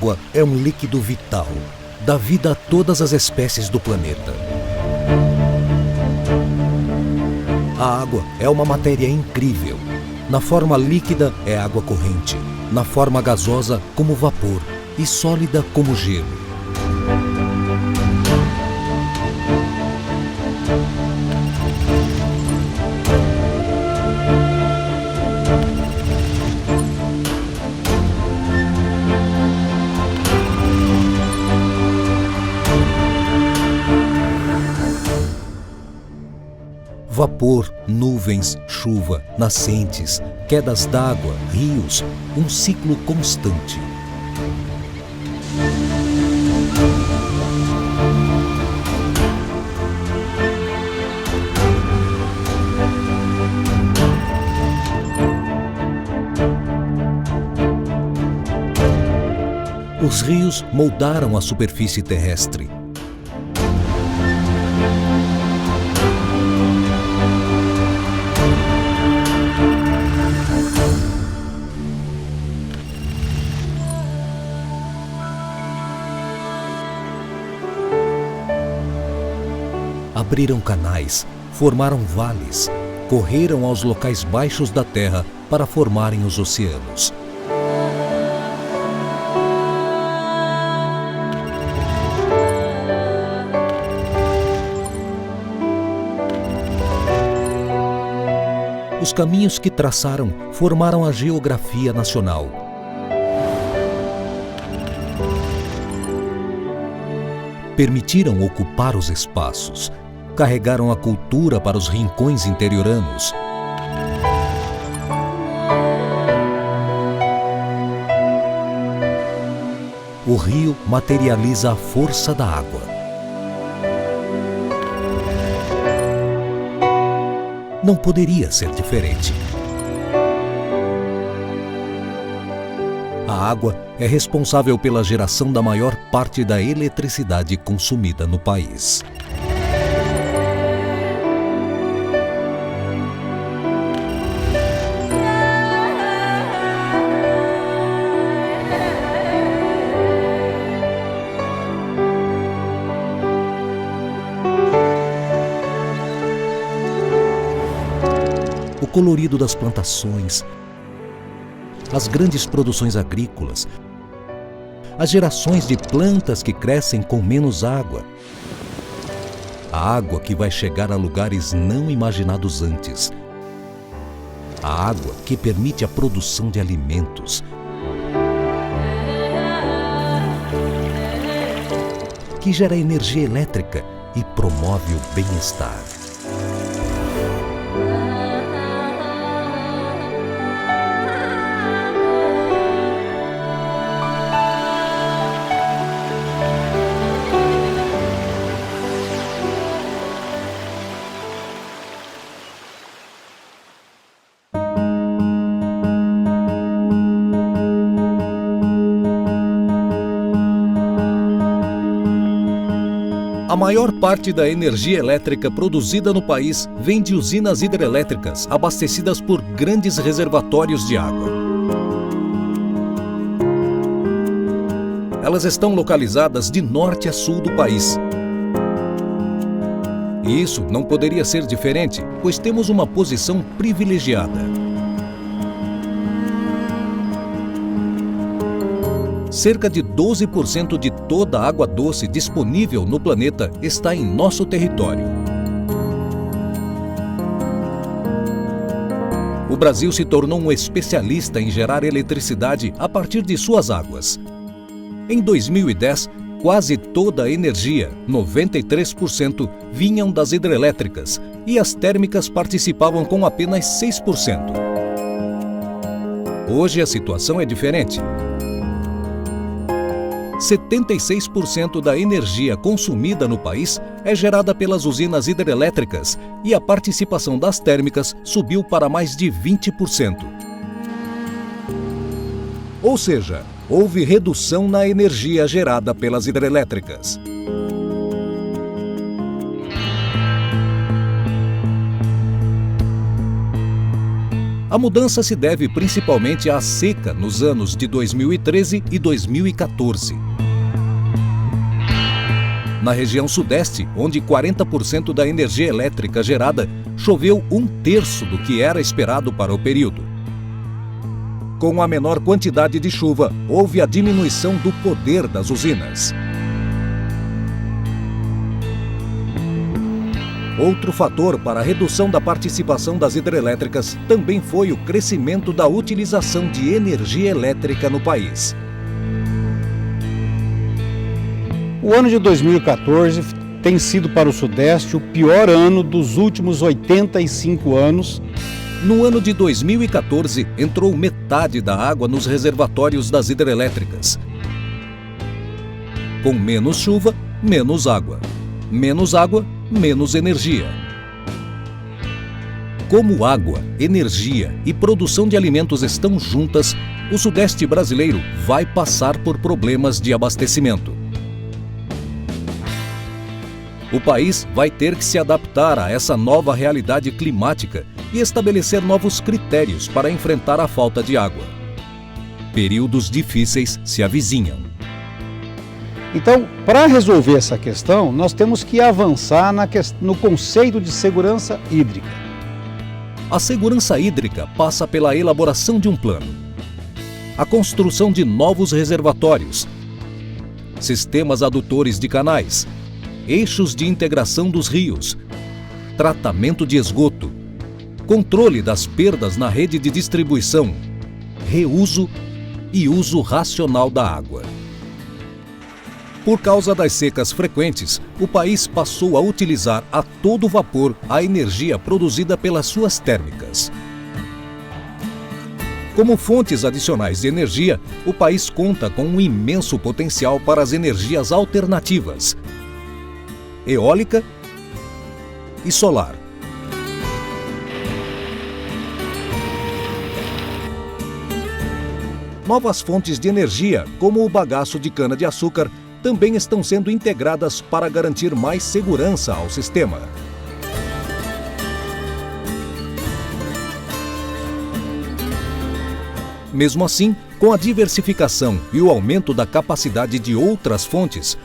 água é um líquido vital, dá vida a todas as espécies do planeta. A água é uma matéria incrível. Na forma líquida é água corrente, na forma gasosa como vapor e sólida como gelo. Vapor, nuvens, chuva, nascentes, quedas d'água, rios, um ciclo constante. Os rios moldaram a superfície terrestre. Abriram canais, formaram vales, correram aos locais baixos da terra para formarem os oceanos. Os caminhos que traçaram formaram a geografia nacional. Permitiram ocupar os espaços, carregaram a cultura para os rincões interioranos. O rio materializa a força da água. Não poderia ser diferente. A água é responsável pela geração da maior parte da eletricidade consumida no país. O colorido das plantações, as grandes produções agrícolas, as gerações de plantas que crescem com menos água, a água que vai chegar a lugares não imaginados antes, a água que permite a produção de alimentos, que gera energia elétrica e promove o bem-estar. A maior parte da energia elétrica produzida no país vem de usinas hidrelétricas abastecidas por grandes reservatórios de água. Elas estão localizadas de norte a sul do país. E isso não poderia ser diferente, pois temos uma posição privilegiada. Cerca de 12% de toda a água doce disponível no planeta está em nosso território. O Brasil se tornou um especialista em gerar eletricidade a partir de suas águas. Em 2010, quase toda a energia, 93%, vinham das hidrelétricas e as térmicas participavam com apenas 6%. Hoje a situação é diferente. 76% da energia consumida no país é gerada pelas usinas hidrelétricas e a participação das térmicas subiu para mais de 20%. Ou seja, houve redução na energia gerada pelas hidrelétricas. A mudança se deve principalmente à seca nos anos de 2013 e 2014. Na região sudeste, onde 40% da energia elétrica gerada, choveu 1/3 do que era esperado para o período. Com a menor quantidade de chuva, houve a diminuição do poder das usinas. Outro fator para a redução da participação das hidrelétricas também foi o crescimento da utilização de energia elétrica no país. O ano de 2014 tem sido para o Sudeste o pior ano dos últimos 85 anos. No ano de 2014, entrou metade da água nos reservatórios das hidrelétricas. Com menos chuva, menos água. Menos água, menos energia. Como água, energia e produção de alimentos estão juntas, o Sudeste brasileiro vai passar por problemas de abastecimento. O país vai ter que se adaptar a essa nova realidade climática e estabelecer novos critérios para enfrentar a falta de água. Períodos difíceis se avizinham. Então, para resolver essa questão, nós temos que avançar no conceito de segurança hídrica. A segurança hídrica passa pela elaboração de um plano, a construção de novos reservatórios, sistemas adutores de canais, eixos de integração dos rios, tratamento de esgoto, controle das perdas na rede de distribuição, reuso e uso racional da água. Por causa das secas frequentes, o país passou a utilizar a todo vapor a energia produzida pelas suas térmicas. Como fontes adicionais de energia, o país conta com um imenso potencial para as energias alternativas, eólica e solar. Novas fontes de energia, como o bagaço de cana-de-açúcar, também estão sendo integradas para garantir mais segurança ao sistema. Mesmo assim, com a diversificação e o aumento da capacidade de outras fontes,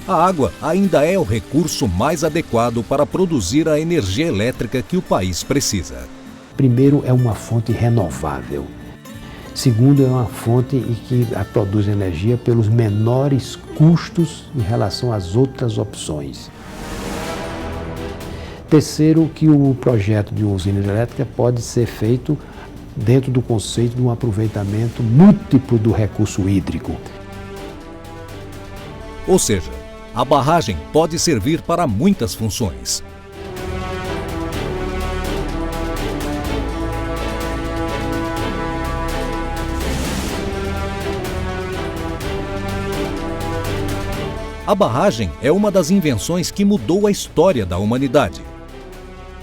a água ainda é o recurso mais adequado para produzir a energia elétrica que o país precisa. Primeiro, é uma fonte renovável. Segundo, é uma fonte que produz energia pelos menores custos em relação às outras opções. Terceiro, que o projeto de uma usina hidrelétrica pode ser feito dentro do conceito de um aproveitamento múltiplo do recurso hídrico. Ou seja, a barragem pode servir para muitas funções. A barragem é uma das invenções que mudou a história da humanidade.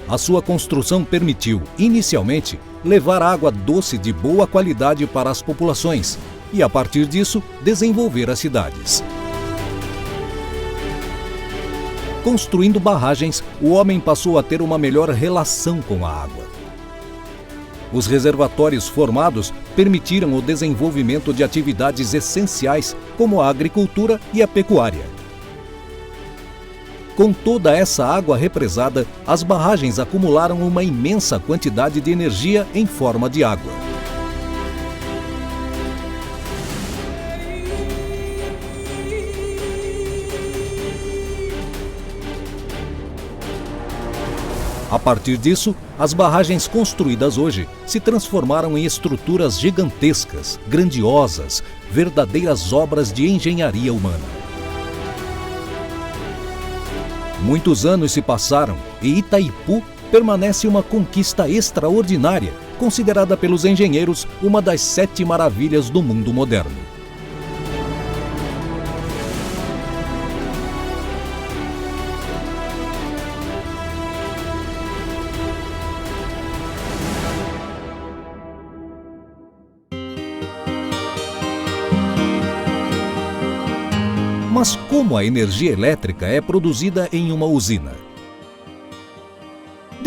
A sua construção permitiu, inicialmente, levar água doce de boa qualidade para as populações e, a partir disso, desenvolver as cidades. Construindo barragens, o homem passou a ter uma melhor relação com a água. Os reservatórios formados permitiram o desenvolvimento de atividades essenciais como a agricultura e a pecuária. Com toda essa água represada, as barragens acumularam uma imensa quantidade de energia em forma de água. A partir disso, as barragens construídas hoje se transformaram em estruturas gigantescas, grandiosas, verdadeiras obras de engenharia humana. Muitos anos se passaram e Itaipu permanece uma conquista extraordinária, considerada pelos engenheiros uma das 7 maravilhas do mundo moderno. Mas como a energia elétrica é produzida em uma usina?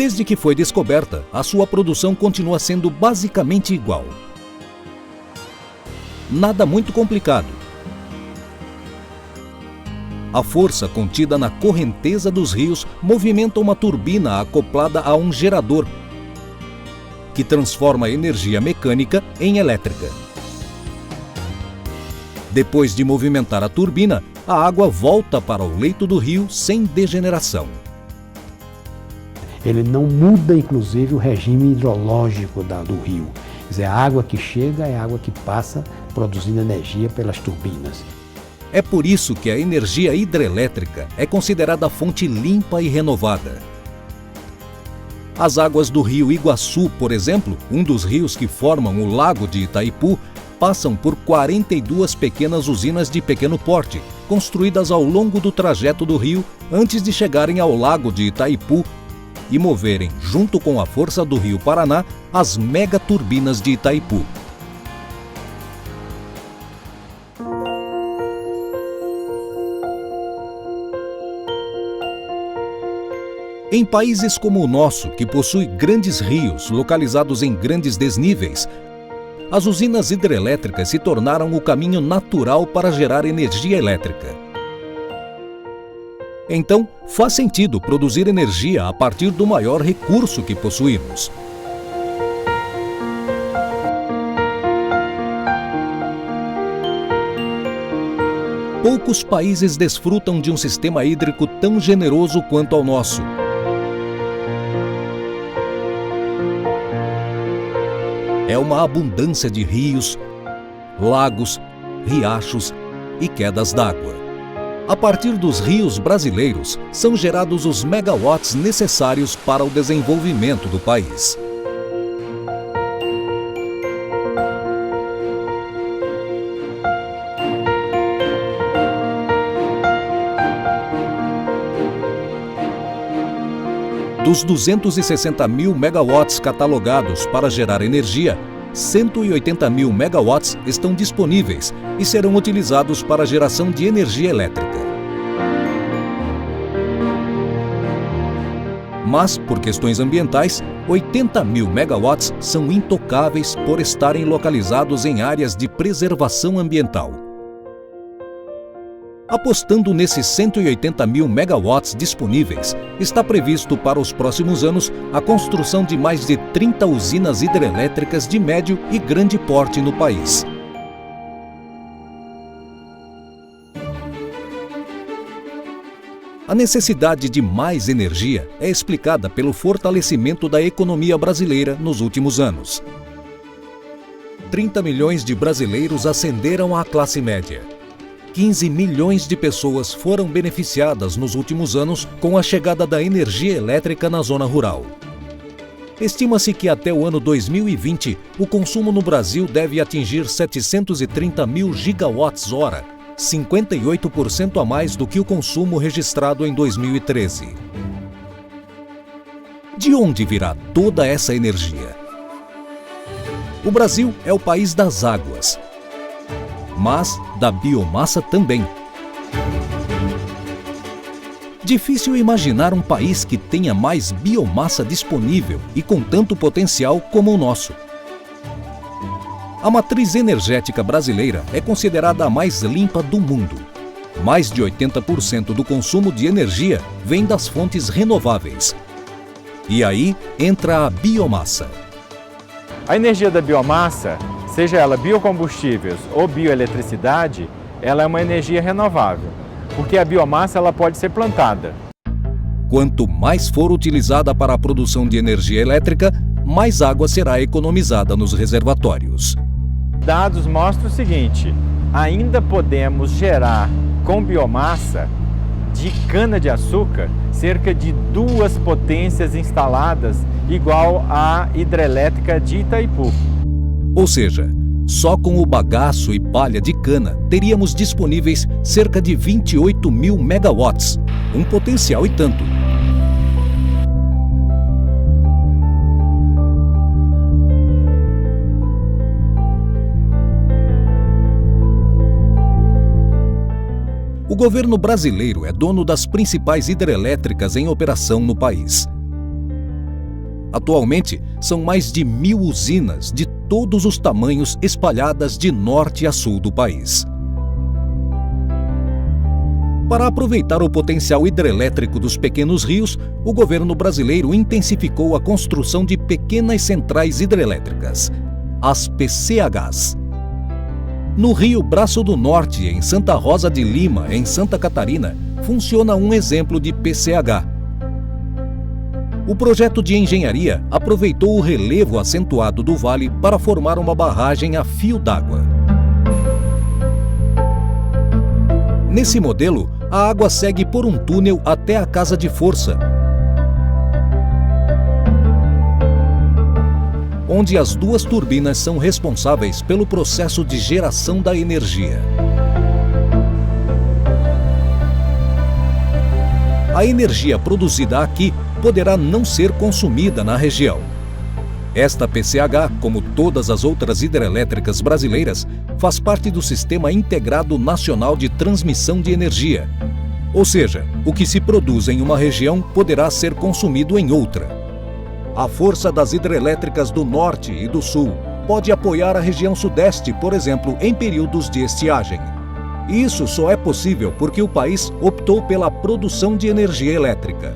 Desde que foi descoberta, a sua produção continua sendo basicamente igual. Nada muito complicado. A força contida na correnteza dos rios movimenta uma turbina acoplada a um gerador, que transforma a energia mecânica em elétrica. Depois de movimentar a turbina, a água volta para o leito do rio sem degeneração. Ele não muda, inclusive, o regime hidrológico do rio. Quer dizer, a água que chega é a água que passa produzindo energia pelas turbinas. É por isso que a energia hidrelétrica é considerada fonte limpa e renovada. As águas do rio Iguaçu, por exemplo, um dos rios que formam o Lago de Itaipu, passam por 42 pequenas usinas de pequeno porte, construídas ao longo do trajeto do rio antes de chegarem ao Lago de Itaipu e moverem, junto com a força do rio Paraná, as megaturbinas de Itaipu. Em países como o nosso, que possui grandes rios localizados em grandes desníveis, as usinas hidrelétricas se tornaram o caminho natural para gerar energia elétrica. Então, faz sentido produzir energia a partir do maior recurso que possuímos. Poucos países desfrutam de um sistema hídrico tão generoso quanto ao nosso. É uma abundância de rios, lagos, riachos e quedas d'água. A partir dos rios brasileiros, são gerados os megawatts necessários para o desenvolvimento do país. Dos 260 mil megawatts catalogados para gerar energia, 180 mil megawatts estão disponíveis e serão utilizados para a geração de energia elétrica. Mas, por questões ambientais, 80 mil megawatts são intocáveis por estarem localizados em áreas de preservação ambiental. Apostando nesses 180 mil megawatts disponíveis, está previsto para os próximos anos a construção de mais de 30 usinas hidrelétricas de médio e grande porte no país. A necessidade de mais energia é explicada pelo fortalecimento da economia brasileira nos últimos anos. 30 milhões de brasileiros ascenderam à classe média. 15 milhões de pessoas foram beneficiadas nos últimos anos com a chegada da energia elétrica na zona rural. Estima-se que até o ano 2020, o consumo no Brasil deve atingir 730 mil gigawatts-hora, 58% a mais do que o consumo registrado em 2013. De onde virá toda essa energia? O Brasil é o país das águas, mas da biomassa também. Difícil imaginar um país que tenha mais biomassa disponível e com tanto potencial como o nosso. A matriz energética brasileira é considerada a mais limpa do mundo. Mais de 80% do consumo de energia vem das fontes renováveis. E aí entra a biomassa. A energia da biomassa, seja ela biocombustíveis ou bioeletricidade, ela é uma energia renovável, porque a biomassa ela pode ser plantada. Quanto mais for utilizada para a produção de energia elétrica, mais água será economizada nos reservatórios. Dados mostram o seguinte: ainda podemos gerar com biomassa de cana-de-açúcar cerca de 2 potências instaladas igual à hidrelétrica de Itaipu. Ou seja, só com o bagaço e palha de cana teríamos disponíveis cerca de 28 mil megawatts, um potencial e tanto. O governo brasileiro é dono das principais hidrelétricas em operação no país. Atualmente, são mais de 1.000 usinas de todos os tamanhos espalhadas de norte a sul do país. Para aproveitar o potencial hidrelétrico dos pequenos rios, o governo brasileiro intensificou a construção de pequenas centrais hidrelétricas, as PCHs. No Rio Braço do Norte, em Santa Rosa de Lima, em Santa Catarina, funciona um exemplo de PCH. O projeto de engenharia aproveitou o relevo acentuado do vale para formar uma barragem a fio d'água. Nesse modelo, a água segue por um túnel até a casa de força, onde as duas turbinas são responsáveis pelo processo de geração da energia. A energia produzida aqui poderá não ser consumida na região. Esta PCH, como todas as outras hidrelétricas brasileiras, faz parte do Sistema Integrado Nacional de Transmissão de Energia. Ou seja, o que se produz em uma região poderá ser consumido em outra. A força das hidrelétricas do Norte e do Sul pode apoiar a região Sudeste, por exemplo, em períodos de estiagem. Isso só é possível porque o país optou pela produção de energia elétrica.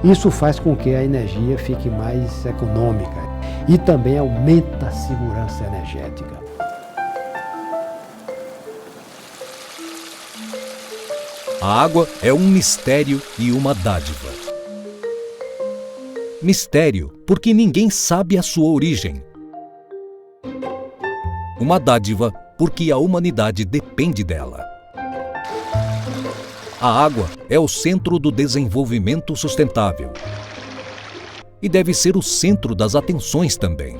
Isso faz com que a energia fique mais econômica e também aumenta a segurança energética. A água é um mistério e uma dádiva. Mistério porque ninguém sabe a sua origem. Uma dádiva porque a humanidade depende dela. A água é o centro do desenvolvimento sustentável. E deve ser o centro das atenções também.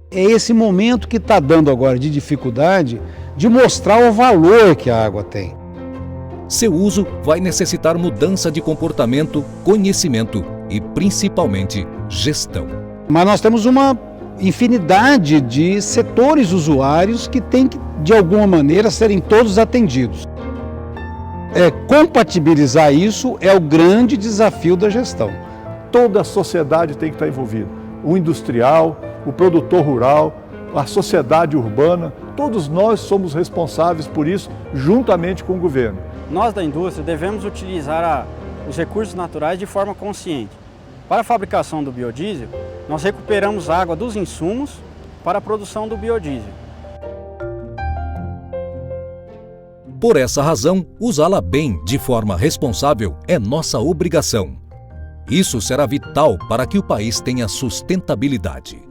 É esse momento que está dando agora de dificuldade de mostrar o valor que a água tem. Seu uso vai necessitar mudança de comportamento, conhecimento e, principalmente, gestão. Mas nós temos uma infinidade de setores usuários que têm que, de alguma maneira, serem todos atendidos. Compatibilizar isso é o grande desafio da gestão. Toda a sociedade tem que estar envolvida. O industrial, o produtor rural, a sociedade urbana, todos nós somos responsáveis por isso, juntamente com o governo. Nós da indústria devemos utilizar os recursos naturais de forma consciente. Para a fabricação do biodiesel, nós recuperamos água dos insumos para a produção do biodiesel. Por essa razão, usá-la bem, de forma responsável, é nossa obrigação. Isso será vital para que o país tenha sustentabilidade.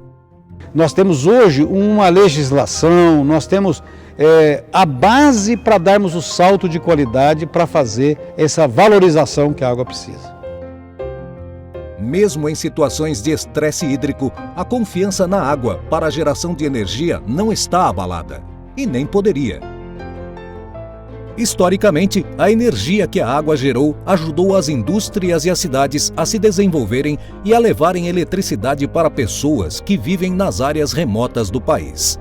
Nós temos hoje uma legislação, nós temos a base para darmos o salto de qualidade para fazer essa valorização que a água precisa. Mesmo em situações de estresse hídrico, a confiança na água para a geração de energia não está abalada, e nem poderia. Historicamente, a energia que a água gerou ajudou as indústrias e as cidades a se desenvolverem e a levarem eletricidade para pessoas que vivem nas áreas remotas do país.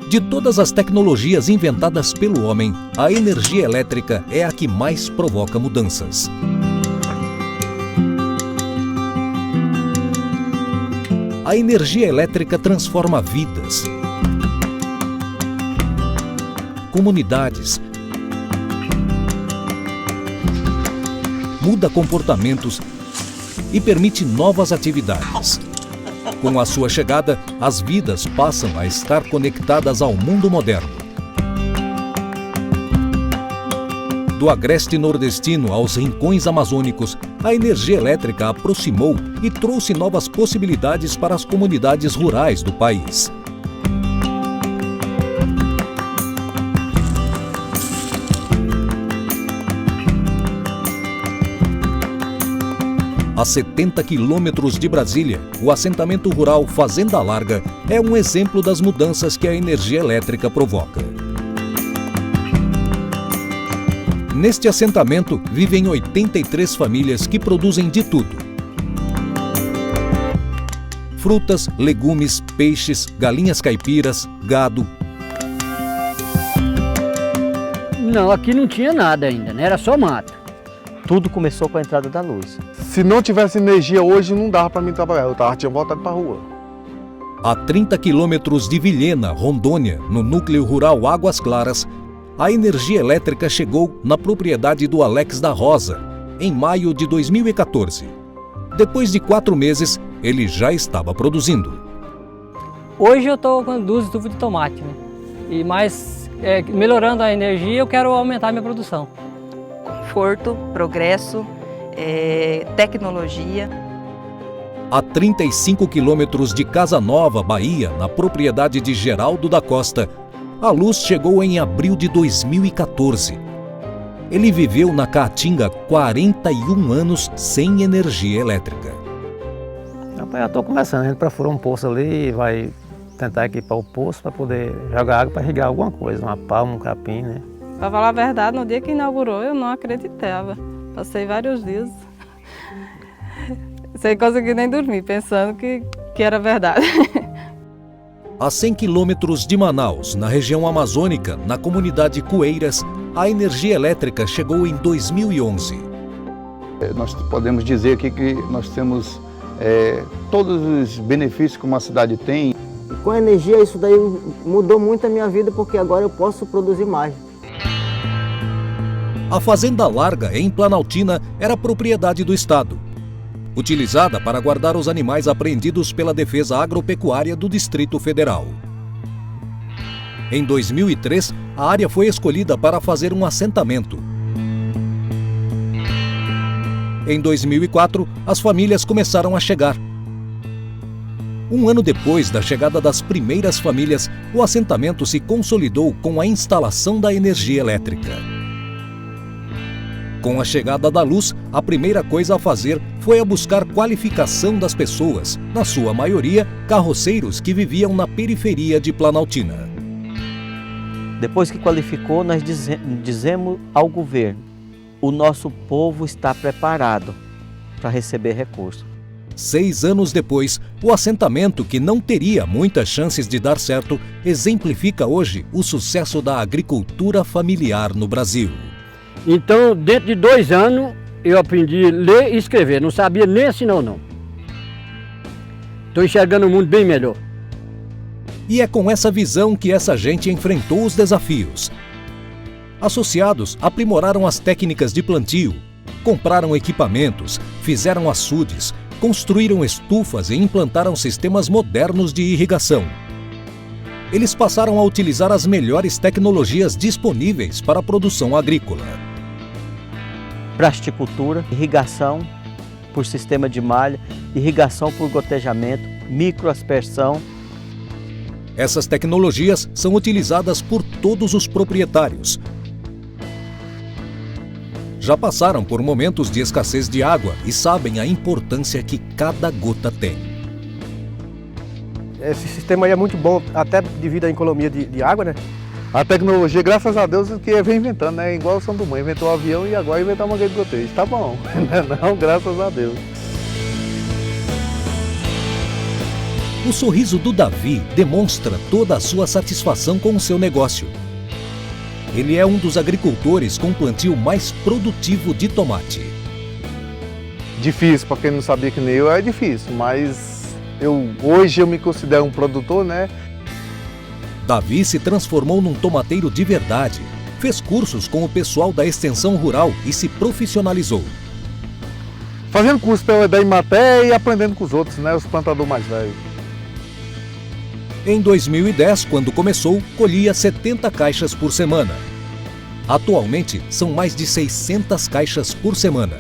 De todas as tecnologias inventadas pelo homem, a energia elétrica é a que mais provoca mudanças. A energia elétrica transforma vidas, comunidades, muda comportamentos e permite novas atividades. Com a sua chegada, as vidas passam a estar conectadas ao mundo moderno. Do agreste nordestino aos rincões amazônicos, a energia elétrica aproximou e trouxe novas possibilidades para as comunidades rurais do país. A 70 quilômetros de Brasília, o assentamento rural Fazenda Larga é um exemplo das mudanças que a energia elétrica provoca. Neste assentamento vivem 83 famílias que produzem de tudo: frutas, legumes, peixes, galinhas caipiras, gado. Não, aqui não tinha nada ainda, né? Era só mato. Tudo começou com a entrada da luz. Se não tivesse energia hoje, não dava para mim trabalhar. Eu tinha voltado para a rua. A 30 quilômetros de Vilhena, Rondônia, no núcleo rural Águas Claras, a energia elétrica chegou na propriedade do Alex da Rosa, em maio de 2014. Depois de 4 meses, ele já estava produzindo. Hoje eu estou com 2 tubos de tomate, né? E mais, melhorando a energia, eu quero aumentar a minha produção. Conforto, progresso, tecnologia. A 35 quilômetros de Casa Nova, Bahia, na propriedade de Geraldo da Costa, a luz chegou em abril de 2014. Ele viveu na Caatinga 41 anos sem energia elétrica. Eu estou começando, a gente perfurou um poço ali e vai tentar equipar o poço para poder jogar água para irrigar alguma coisa, uma palma, um capim, né? Para falar a verdade, no dia que inaugurou eu não acreditava. Passei vários dias sem conseguir nem dormir, pensando que era verdade. A 100 quilômetros de Manaus, na região amazônica, na comunidade Coeiras, a energia elétrica chegou em 2011. Nós podemos dizer aqui que nós temos todos os benefícios que uma cidade tem. Com a energia, isso daí mudou muito a minha vida, porque agora eu posso produzir mais. A Fazenda Larga, em Planaltina, era propriedade do Estado, utilizada para guardar os animais apreendidos pela Defesa Agropecuária do Distrito Federal. Em 2003, a área foi escolhida para fazer um assentamento. Em 2004, as famílias começaram a chegar. Um ano depois da chegada das primeiras famílias, o assentamento se consolidou com a instalação da energia elétrica. Com a chegada da luz, a primeira coisa a fazer foi a buscar qualificação das pessoas, na sua maioria, carroceiros que viviam na periferia de Planaltina. Depois que qualificou, nós dizemos ao governo: o nosso povo está preparado para receber recursos. 6 anos depois, o assentamento, que não teria muitas chances de dar certo, exemplifica hoje o sucesso da agricultura familiar no Brasil. Então, dentro de 2 anos, eu aprendi a ler e escrever. Não sabia nem assinar, não. Estou enxergando o mundo bem melhor. E é com essa visão que essa gente enfrentou os desafios. Associados aprimoraram as técnicas de plantio, compraram equipamentos, fizeram açudes, construíram estufas e implantaram sistemas modernos de irrigação. Eles passaram a utilizar as melhores tecnologias disponíveis para a produção agrícola. Prasticultura, irrigação por sistema de malha, irrigação por gotejamento, microaspersão. Essas tecnologias são utilizadas por todos os proprietários. Já passaram por momentos de escassez de água e sabem a importância que cada gota tem. Esse sistema aí é muito bom, até devido à economia de água, né? A tecnologia, graças a Deus, que vem inventando, né? Igual o São do Mãe, inventou o avião e agora inventou a mangueira de gotejo. Tá bom, não, graças a Deus. O sorriso do Davi demonstra toda a sua satisfação com o seu negócio. Ele é um dos agricultores com o plantio mais produtivo de tomate. Difícil, para quem não sabia que nem eu, é difícil, mas hoje eu me considero um produtor, né? Davi se transformou num tomateiro de verdade, fez cursos com o pessoal da extensão rural e se profissionalizou. Fazendo curso da Imaté e aprendendo com os outros, né? Os plantadores mais velhos. Em 2010, quando começou, colhia 70 caixas por semana. Atualmente, são mais de 600 caixas por semana.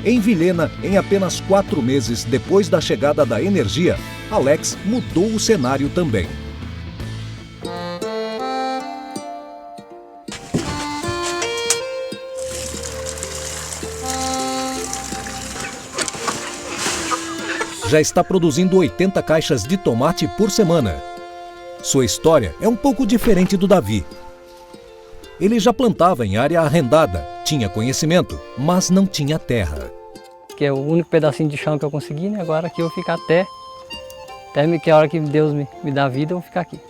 Em Vilhena, em apenas 4 meses depois da chegada da energia, Alex mudou o cenário também. já está produzindo 80 caixas de tomate por semana. Sua história é um pouco diferente do Davi. Ele já plantava em área arrendada, tinha conhecimento, mas não tinha terra. Que é o único pedacinho de chão que eu consegui, né? Agora aqui eu vou ficar até que a hora que Deus me dá vida, eu vou ficar aqui.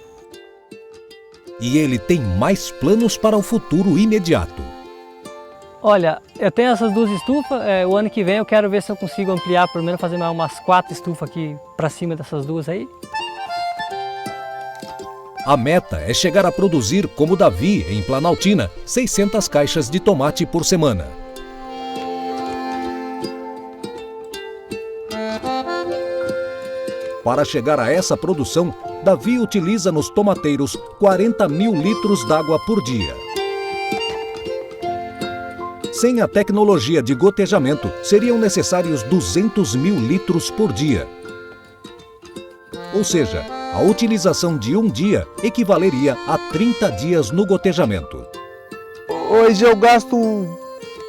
E ele tem mais planos para o futuro imediato. Olha, eu tenho essas 2 estufas, o ano que vem eu quero ver se eu consigo ampliar, pelo menos fazer mais umas 4 estufas aqui para cima dessas 2 aí. A meta é chegar a produzir, como Davi, em Planaltina, 600 caixas de tomate por semana. Para chegar a essa produção, Davi utiliza nos tomateiros 40 mil litros d'água por dia. Sem a tecnologia de gotejamento, seriam necessários 200 mil litros por dia. Ou seja, a utilização de um dia equivaleria a 30 dias no gotejamento. Hoje eu gasto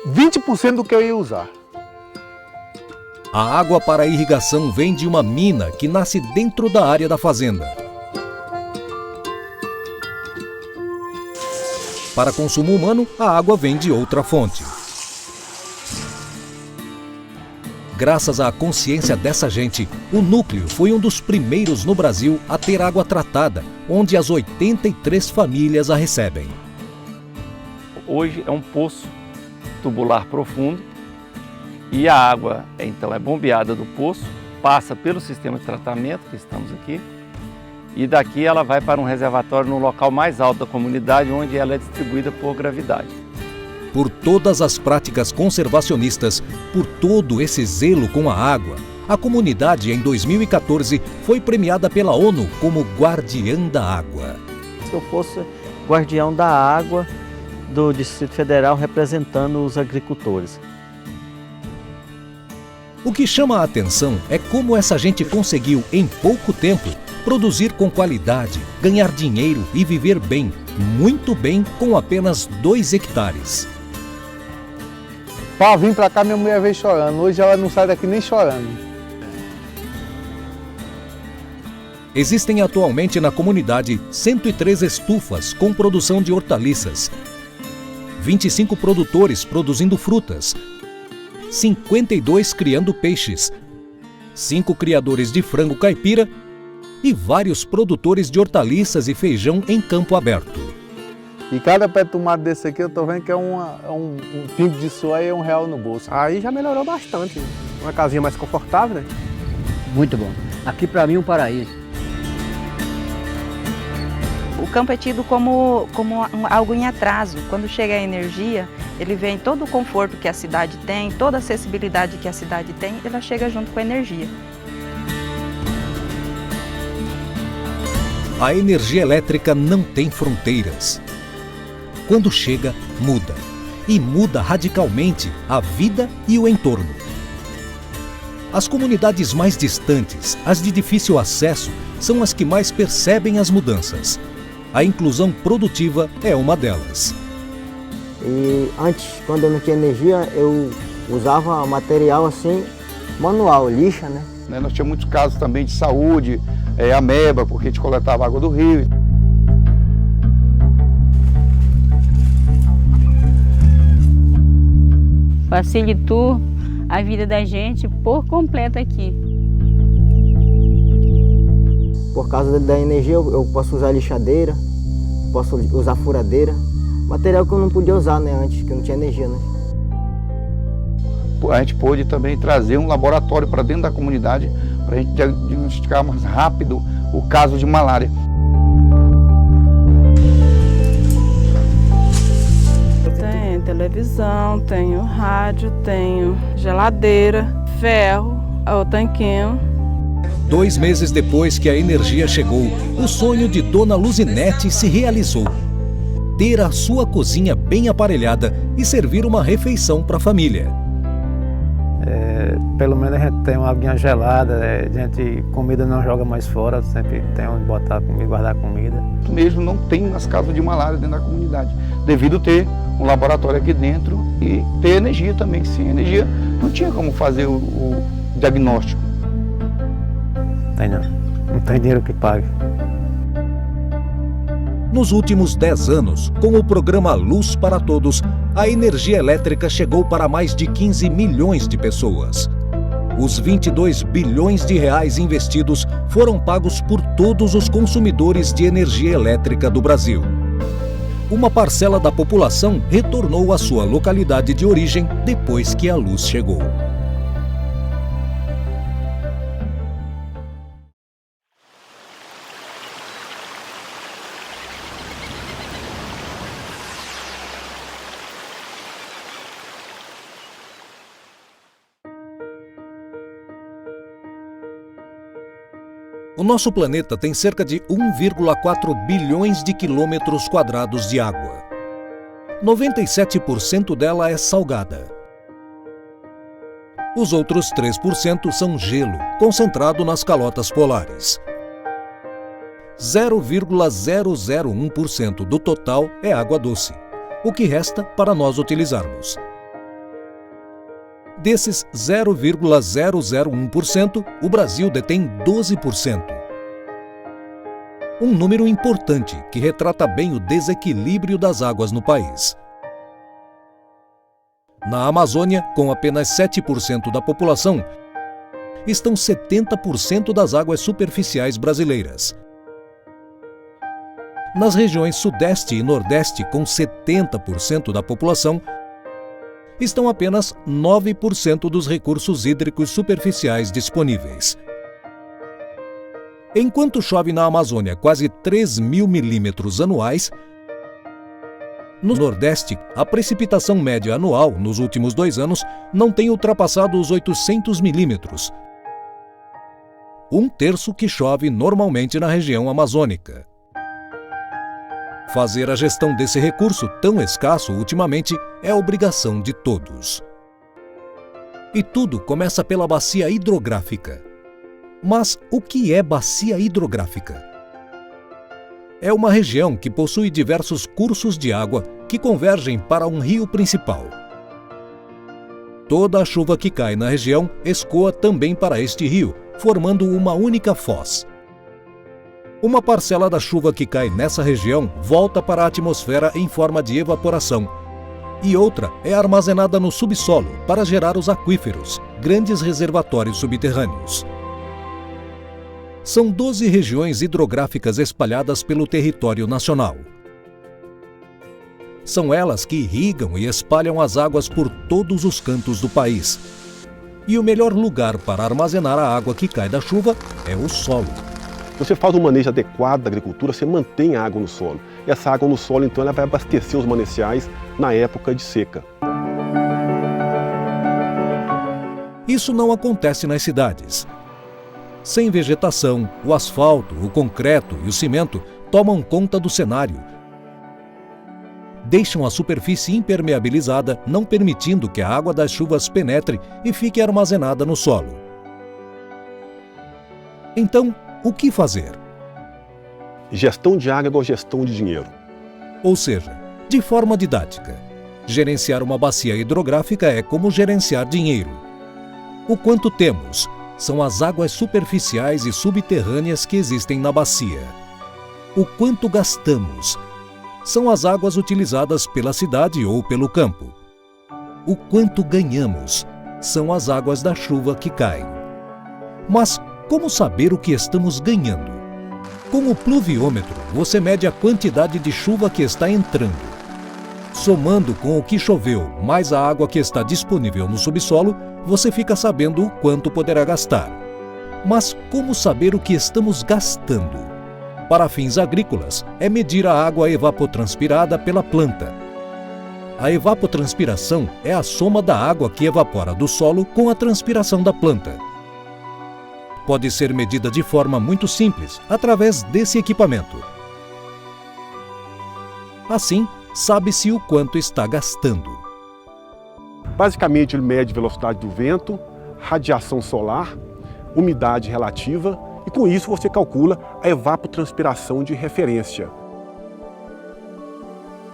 20% do que eu ia usar. A água para a irrigação vem de uma mina que nasce dentro da área da fazenda. Para consumo humano, a água vem de outra fonte. Graças à consciência dessa gente, o Núcleo foi um dos primeiros no Brasil a ter água tratada, onde as 83 famílias a recebem. Hoje é um poço tubular profundo e a água então é bombeada do poço, passa pelo sistema de tratamento, que estamos aqui, e daqui ela vai para um reservatório no local mais alto da comunidade, onde ela é distribuída por gravidade. Por todas as práticas conservacionistas, por todo esse zelo com a água, a comunidade em 2014 foi premiada pela ONU como Guardiã da Água. Se eu fosse guardião da água do Distrito Federal representando os agricultores. O que chama a atenção é como essa gente conseguiu, em pouco tempo, produzir com qualidade, ganhar dinheiro e viver bem, muito bem, com apenas 2 hectares. Para vir para cá, minha mulher veio chorando. Hoje ela não sai daqui nem chorando. Existem atualmente na comunidade 103 estufas com produção de hortaliças, 25 produtores produzindo frutas, 52 criando peixes, 5 criadores de frango caipira e vários produtores de hortaliças e feijão em campo aberto. E cada pé de tomate desse aqui eu tô vendo que é um pingo de soja e R$1 no bolso. Aí já melhorou bastante. Uma casinha mais confortável, né? Muito bom. Aqui para mim é um paraíso. O campo é tido como algo em atraso. Quando chega a energia, ele vem todo o conforto que a cidade tem, toda a acessibilidade que a cidade tem, ela chega junto com a energia. A energia elétrica não tem fronteiras. Quando chega, muda. E muda radicalmente a vida e o entorno. As comunidades mais distantes, as de difícil acesso, são as que mais percebem as mudanças. A inclusão produtiva é uma delas. E antes, quando eu não tinha energia, eu usava material assim, manual, lixa, né? Nós tínhamos muitos casos também de saúde, ameba, porque a gente coletava água do rio. Facilitou a vida da gente por completo aqui. Por causa da energia, eu posso usar lixadeira, posso usar furadeira. Material que eu não podia usar, né, antes, que eu não tinha energia, né? A gente pôde também trazer um laboratório para dentro da comunidade para a gente diagnosticar mais rápido o caso de malária. Tenho televisão, tenho rádio, tenho geladeira, ferro, o tanquinho. 2 meses depois que a energia chegou, o sonho de Dona Luzinete se realizou. Ter a sua cozinha bem aparelhada e servir uma refeição para a família. Pelo menos a gente tem uma aguinha gelada, comida não joga mais fora, sempre tem onde botar comida, guardar comida. Mesmo não tem as casos de malária dentro da comunidade, devido ter um laboratório aqui dentro e ter energia também, que sem energia não tinha como fazer o diagnóstico. Não tem dinheiro que pague. Nos últimos 10 anos, com o programa Luz para Todos, a energia elétrica chegou para mais de 15 milhões de pessoas. Os 22 bilhões de reais investidos foram pagos por todos os consumidores de energia elétrica do Brasil. Uma parcela da população retornou à sua localidade de origem depois que a luz chegou. O nosso planeta tem cerca de 1,4 bilhões de quilômetros quadrados de água. 97% dela é salgada. Os outros 3% são gelo, concentrado nas calotas polares. 0,001% do total é água doce, o que resta para nós utilizarmos. Desses 0,001%, o Brasil detém 12%. Um número importante que retrata bem o desequilíbrio das águas no país. Na Amazônia, com apenas 7% da população, estão 70% das águas superficiais brasileiras. Nas regiões Sudeste e Nordeste, com 70% da população, estão apenas 9% dos recursos hídricos superficiais disponíveis. Enquanto chove na Amazônia quase 3.000 milímetros anuais, no Nordeste, a precipitação média anual nos últimos 2 anos não tem ultrapassado os 800 milímetros, 1/3 que chove normalmente na região amazônica. Fazer a gestão desse recurso tão escasso ultimamente é obrigação de todos. E tudo começa pela bacia hidrográfica. Mas o que é bacia hidrográfica? É uma região que possui diversos cursos de água que convergem para um rio principal. Toda a chuva que cai na região escoa também para este rio, formando uma única foz. Uma parcela da chuva que cai nessa região volta para a atmosfera em forma de evaporação, e outra é armazenada no subsolo para gerar os aquíferos, grandes reservatórios subterrâneos. São 12 regiões hidrográficas espalhadas pelo território nacional. São elas que irrigam e espalham as águas por todos os cantos do país. E o melhor lugar para armazenar a água que cai da chuva é o solo. Você faz um manejo adequado da agricultura, você mantém a água no solo. E essa água no solo, então, ela vai abastecer os mananciais na época de seca. Isso não acontece nas cidades. Sem vegetação, o asfalto, o concreto e o cimento tomam conta do cenário. Deixam a superfície impermeabilizada, não permitindo que a água das chuvas penetre e fique armazenada no solo. Então, o que fazer? Gestão de água é igual gestão de dinheiro. Ou seja, de forma didática, gerenciar uma bacia hidrográfica é como gerenciar dinheiro. O quanto temos são as águas superficiais e subterrâneas que existem na bacia. O quanto gastamos são as águas utilizadas pela cidade ou pelo campo. O quanto ganhamos são as águas da chuva que caem. Mas como saber o que estamos ganhando? Com o pluviômetro, você mede a quantidade de chuva que está entrando. Somando com o que choveu mais a água que está disponível no subsolo, você fica sabendo o quanto poderá gastar. Mas como saber o que estamos gastando? Para fins agrícolas, é medir a água evapotranspirada pela planta. A evapotranspiração é a soma da água que evapora do solo com a transpiração da planta. Pode ser medida de forma muito simples, através desse equipamento. Assim, sabe-se o quanto está gastando. Basicamente, ele mede velocidade do vento, radiação solar, umidade relativa e, com isso, você calcula a evapotranspiração de referência.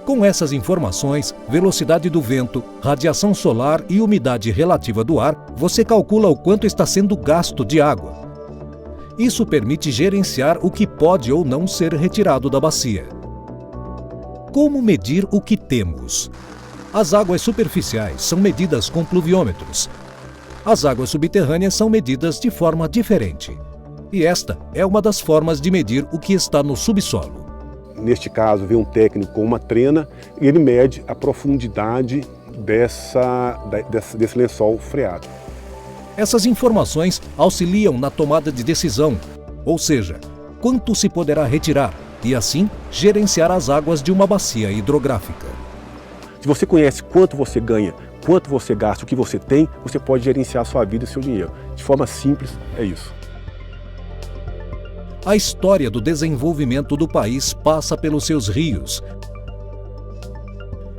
Com essas informações, velocidade do vento, radiação solar e umidade relativa do ar, você calcula o quanto está sendo gasto de água. Isso permite gerenciar o que pode ou não ser retirado da bacia. Como medir o que temos? As águas superficiais são medidas com pluviômetros. As águas subterrâneas são medidas de forma diferente. E esta é uma das formas de medir o que está no subsolo. Neste caso, vem um técnico com uma trena e ele mede a profundidade desse lençol freático. Essas informações auxiliam na tomada de decisão, ou seja, quanto se poderá retirar e, assim, gerenciar as águas de uma bacia hidrográfica. Se você conhece quanto você ganha, quanto você gasta, o que você tem, você pode gerenciar a sua vida e seu dinheiro. De forma simples, é isso. A história do desenvolvimento do país passa pelos seus rios.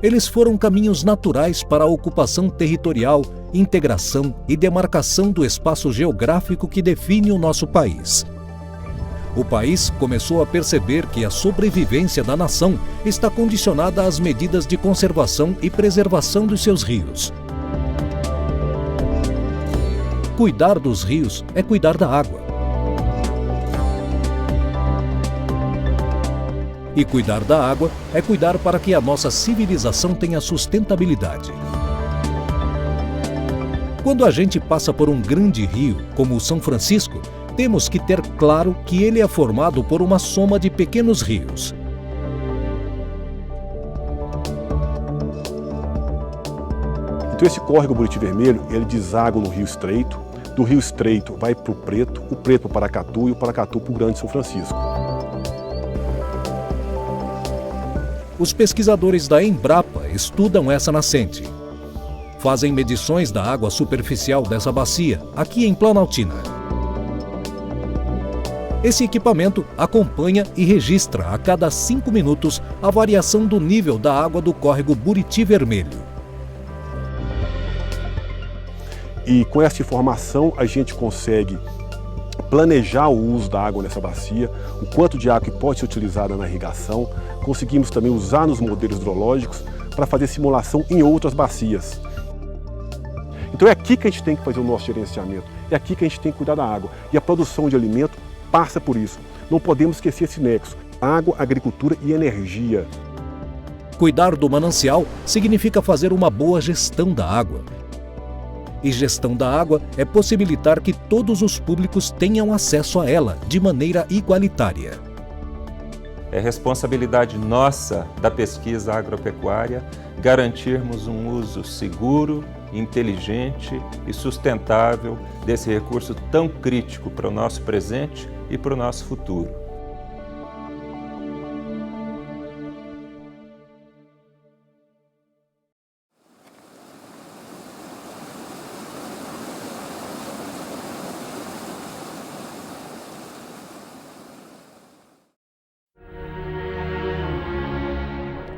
Eles foram caminhos naturais para a ocupação territorial, integração e demarcação do espaço geográfico que define o nosso país. O país começou a perceber que a sobrevivência da nação está condicionada às medidas de conservação e preservação dos seus rios. Cuidar dos rios é cuidar da água. E cuidar da água é cuidar para que a nossa civilização tenha sustentabilidade. Quando a gente passa por um grande rio, como o São Francisco, temos que ter claro que ele é formado por uma soma de pequenos rios. Então esse córrego Buriti Vermelho, ele deságua no Rio Estreito, do Rio Estreito vai para o Preto para o Paracatu e o Paracatu para o Grande São Francisco. Os pesquisadores da Embrapa estudam essa nascente. Fazem medições da água superficial dessa bacia, aqui em Planaltina. Esse equipamento acompanha e registra a cada 5 minutos a variação do nível da água do córrego Buriti Vermelho. E com essa informação a gente consegue planejar o uso da água nessa bacia, o quanto de água que pode ser utilizada na irrigação. Conseguimos também usar nos modelos hidrológicos para fazer simulação em outras bacias. Então é aqui que a gente tem que fazer o nosso gerenciamento, é aqui que a gente tem que cuidar da água. E a produção de alimento passa por isso. Não podemos esquecer esse nexo: água, agricultura e energia. Cuidar do manancial significa fazer uma boa gestão da água. E gestão da água é possibilitar que todos os públicos tenham acesso a ela de maneira igualitária. É responsabilidade nossa da pesquisa agropecuária garantirmos um uso seguro, inteligente e sustentável desse recurso tão crítico para o nosso presente e para o nosso futuro.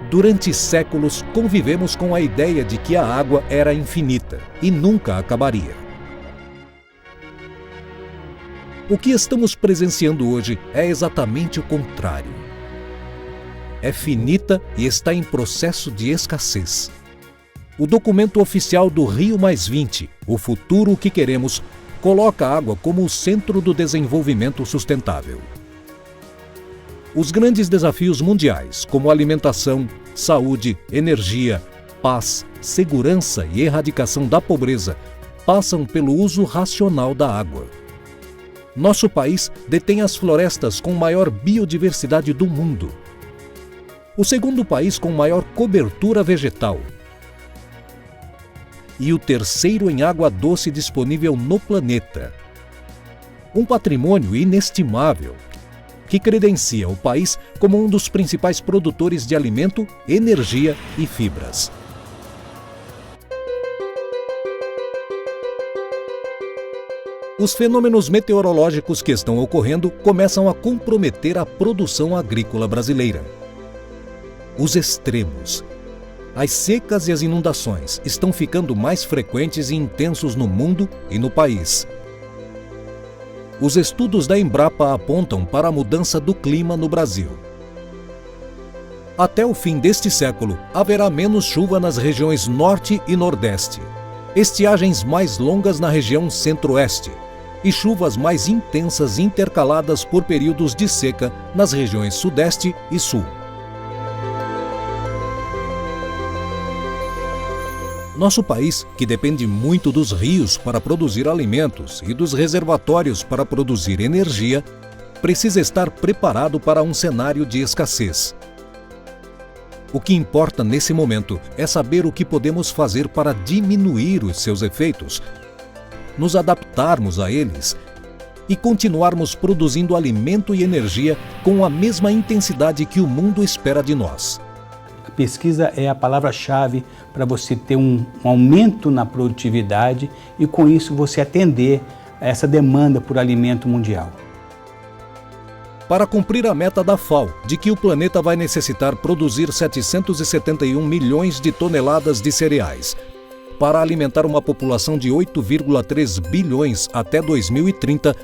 Durante séculos, convivemos com a ideia de que a água era infinita e nunca acabaria. O que estamos presenciando hoje é exatamente o contrário. É finita e está em processo de escassez. O documento oficial do Rio+20, O Futuro que Queremos, coloca a água como o centro do desenvolvimento sustentável. Os grandes desafios mundiais, como alimentação, saúde, energia, paz, segurança e erradicação da pobreza, passam pelo uso racional da água. Nosso país detém as florestas com maior biodiversidade do mundo. O segundo país com maior cobertura vegetal. E o terceiro em água doce disponível no planeta. Um patrimônio inestimável que credencia o país como um dos principais produtores de alimento, energia e fibras. Os fenômenos meteorológicos que estão ocorrendo começam a comprometer a produção agrícola brasileira. Os extremos, as secas e as inundações estão ficando mais frequentes e intensos no mundo e no país. Os estudos da Embrapa apontam para a mudança do clima no Brasil. Até o fim deste século, haverá menos chuva nas regiões Norte e Nordeste, estiagens mais longas na região Centro-Oeste, e chuvas mais intensas intercaladas por períodos de seca nas regiões Sudeste e Sul. Nosso país, que depende muito dos rios para produzir alimentos e dos reservatórios para produzir energia, precisa estar preparado para um cenário de escassez. O que importa nesse momento é saber o que podemos fazer para diminuir os seus efeitos, nos adaptarmos a eles e continuarmos produzindo alimento e energia com a mesma intensidade que o mundo espera de nós. A pesquisa é a palavra-chave para você ter um aumento na produtividade e, com isso, você atender a essa demanda por alimento mundial. Para cumprir a meta da FAO, de que o planeta vai necessitar produzir 771 milhões de toneladas de cereais, para alimentar uma população de 8,3 bilhões até 2030,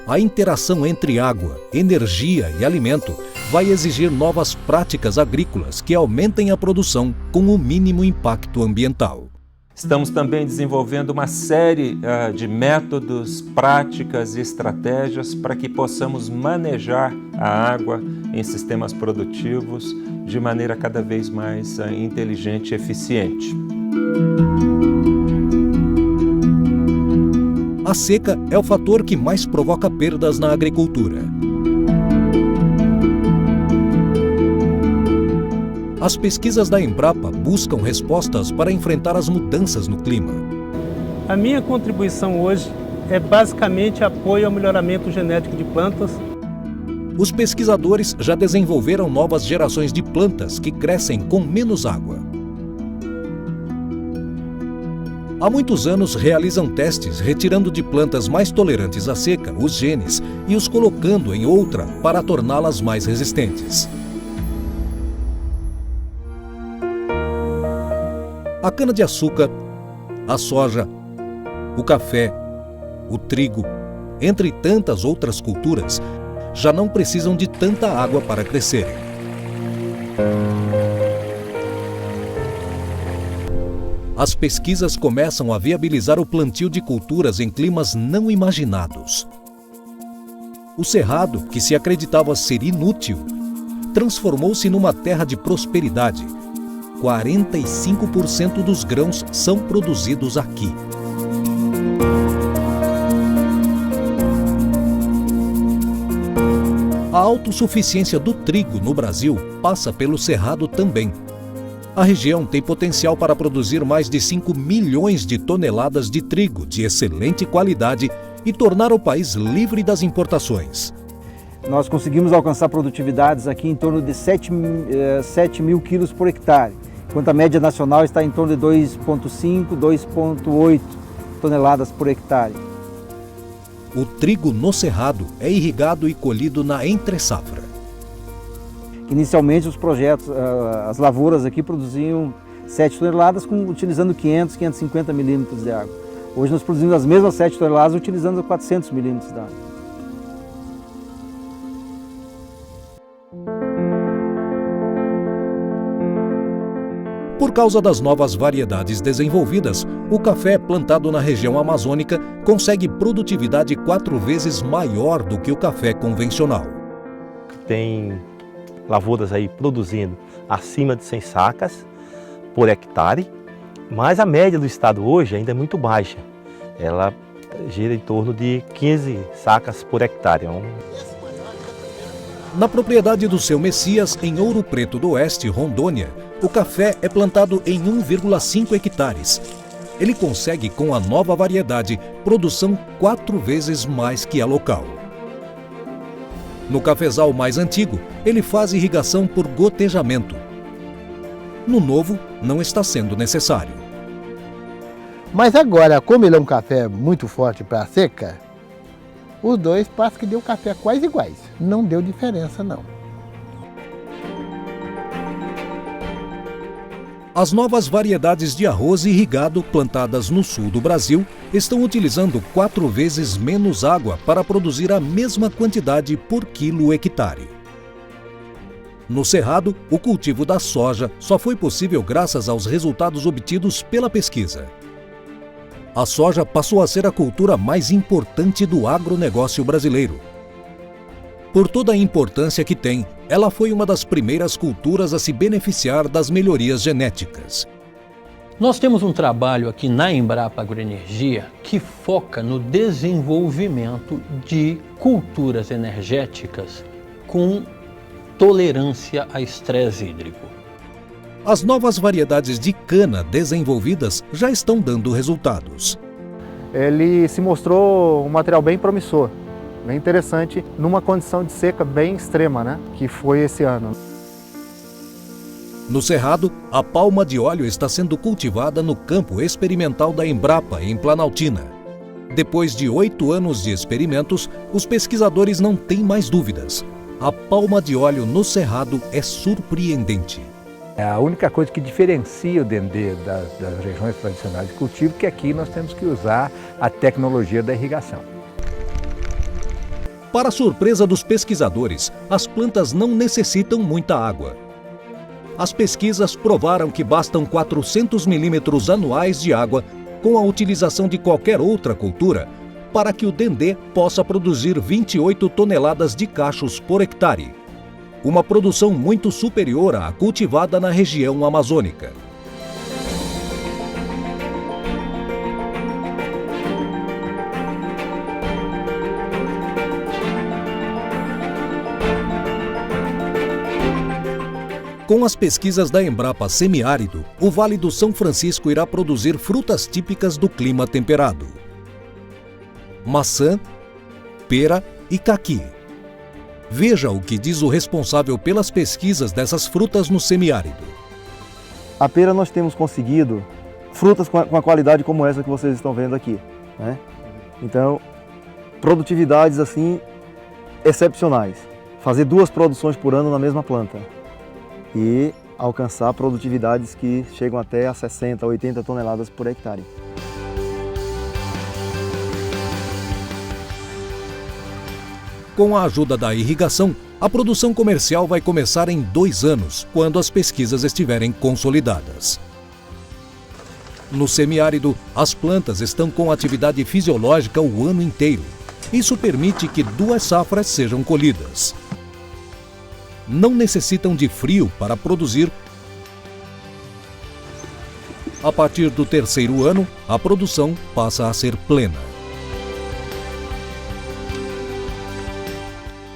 a interação entre água, energia e alimento vai exigir novas práticas agrícolas que aumentem a produção com o mínimo impacto ambiental. Estamos também desenvolvendo uma série de métodos, práticas e estratégias para que possamos manejar a água em sistemas produtivos de maneira cada vez mais inteligente e eficiente. A seca é o fator que mais provoca perdas na agricultura. As pesquisas da Embrapa buscam respostas para enfrentar as mudanças no clima. A minha contribuição hoje é basicamente apoio ao melhoramento genético de plantas. Os pesquisadores já desenvolveram novas gerações de plantas que crescem com menos água. Há muitos anos realizam testes retirando de plantas mais tolerantes à seca os genes e os colocando em outra para torná-las mais resistentes. A cana-de-açúcar, a soja, o café, o trigo, entre tantas outras culturas, já não precisam de tanta água para crescerem. As pesquisas começam a viabilizar o plantio de culturas em climas não imaginados. O cerrado, que se acreditava ser inútil, transformou-se numa terra de prosperidade. 45% dos grãos são produzidos aqui. A autossuficiência do trigo no Brasil passa pelo cerrado também. A região tem potencial para produzir mais de 5 milhões de toneladas de trigo de excelente qualidade e tornar o país livre das importações. Nós conseguimos alcançar produtividades aqui em torno de 7 mil quilos por hectare, enquanto a média nacional está em torno de 2,5, 2,8 toneladas por hectare. O trigo no cerrado é irrigado e colhido na entre-safra. Inicialmente os projetos, as lavouras aqui produziam 7 toneladas utilizando 500, 550 milímetros de água. Hoje nós produzimos as mesmas 7 toneladas utilizando 400 milímetros de água. Por causa das novas variedades desenvolvidas, o café plantado na região amazônica consegue produtividade 4 vezes maior do que o café convencional. Tem lavouras aí produzindo acima de 100 sacas por hectare, mas a média do estado hoje ainda é muito baixa. Ela gira em torno de 15 sacas por hectare. Na propriedade do seu Messias, em Ouro Preto do Oeste, Rondônia, o café é plantado em 1,5 hectares. Ele consegue, com a nova variedade, produção 4 vezes mais que a local. No cafezal mais antigo, ele faz irrigação por gotejamento. No novo, não está sendo necessário. Mas agora, como ele é um café muito forte para a seca, os dois parece que deu café quase iguais. Não deu diferença, não. As novas variedades de arroz irrigado plantadas no sul do Brasil estão utilizando 4 vezes menos água para produzir a mesma quantidade por quilo hectare. No Cerrado, o cultivo da soja só foi possível graças aos resultados obtidos pela pesquisa. a soja passou a ser a cultura mais importante do agronegócio brasileiro. Por toda a importância que tem, ela foi uma das primeiras culturas a se beneficiar das melhorias genéticas. Nós temos um trabalho aqui na Embrapa Agroenergia que foca no desenvolvimento de culturas energéticas com tolerância a estresse hídrico. As novas variedades de cana desenvolvidas já estão dando resultados. Ele se mostrou um material bem promissor, bem interessante, numa condição de seca bem extrema, né? Que foi esse ano. No Cerrado, a palma de óleo está sendo cultivada no campo experimental da Embrapa, em Planaltina. Depois de 8 anos de experimentos, os pesquisadores não têm mais dúvidas. A palma de óleo no Cerrado é surpreendente. É a única coisa que diferencia o Dendê das regiões tradicionais de cultivo, que aqui nós temos que usar a tecnologia da irrigação. Para surpresa dos pesquisadores, as plantas não necessitam muita água. As pesquisas provaram que bastam 400 milímetros anuais de água com a utilização de qualquer outra cultura para que o Dendê possa produzir 28 toneladas de cachos por hectare. Uma produção muito superior à cultivada na região amazônica. Com as pesquisas da Embrapa Semiárido, o Vale do São Francisco irá produzir frutas típicas do clima temperado: maçã, pera e caqui. Veja o que diz o responsável pelas pesquisas dessas frutas no semiárido. A pera nós temos conseguido frutas com a qualidade como essa que vocês estão vendo aqui, né? Então, produtividades assim excepcionais. Fazer 2 produções por ano na mesma planta e alcançar produtividades que chegam até a 60, 80 toneladas por hectare. Com a ajuda da irrigação, a produção comercial vai começar em 2 anos, quando as pesquisas estiverem consolidadas. No semiárido, as plantas estão com atividade fisiológica o ano inteiro. Isso permite que 2 safras sejam colhidas. Não necessitam de frio para produzir. A partir do 3º ano, a produção passa a ser plena.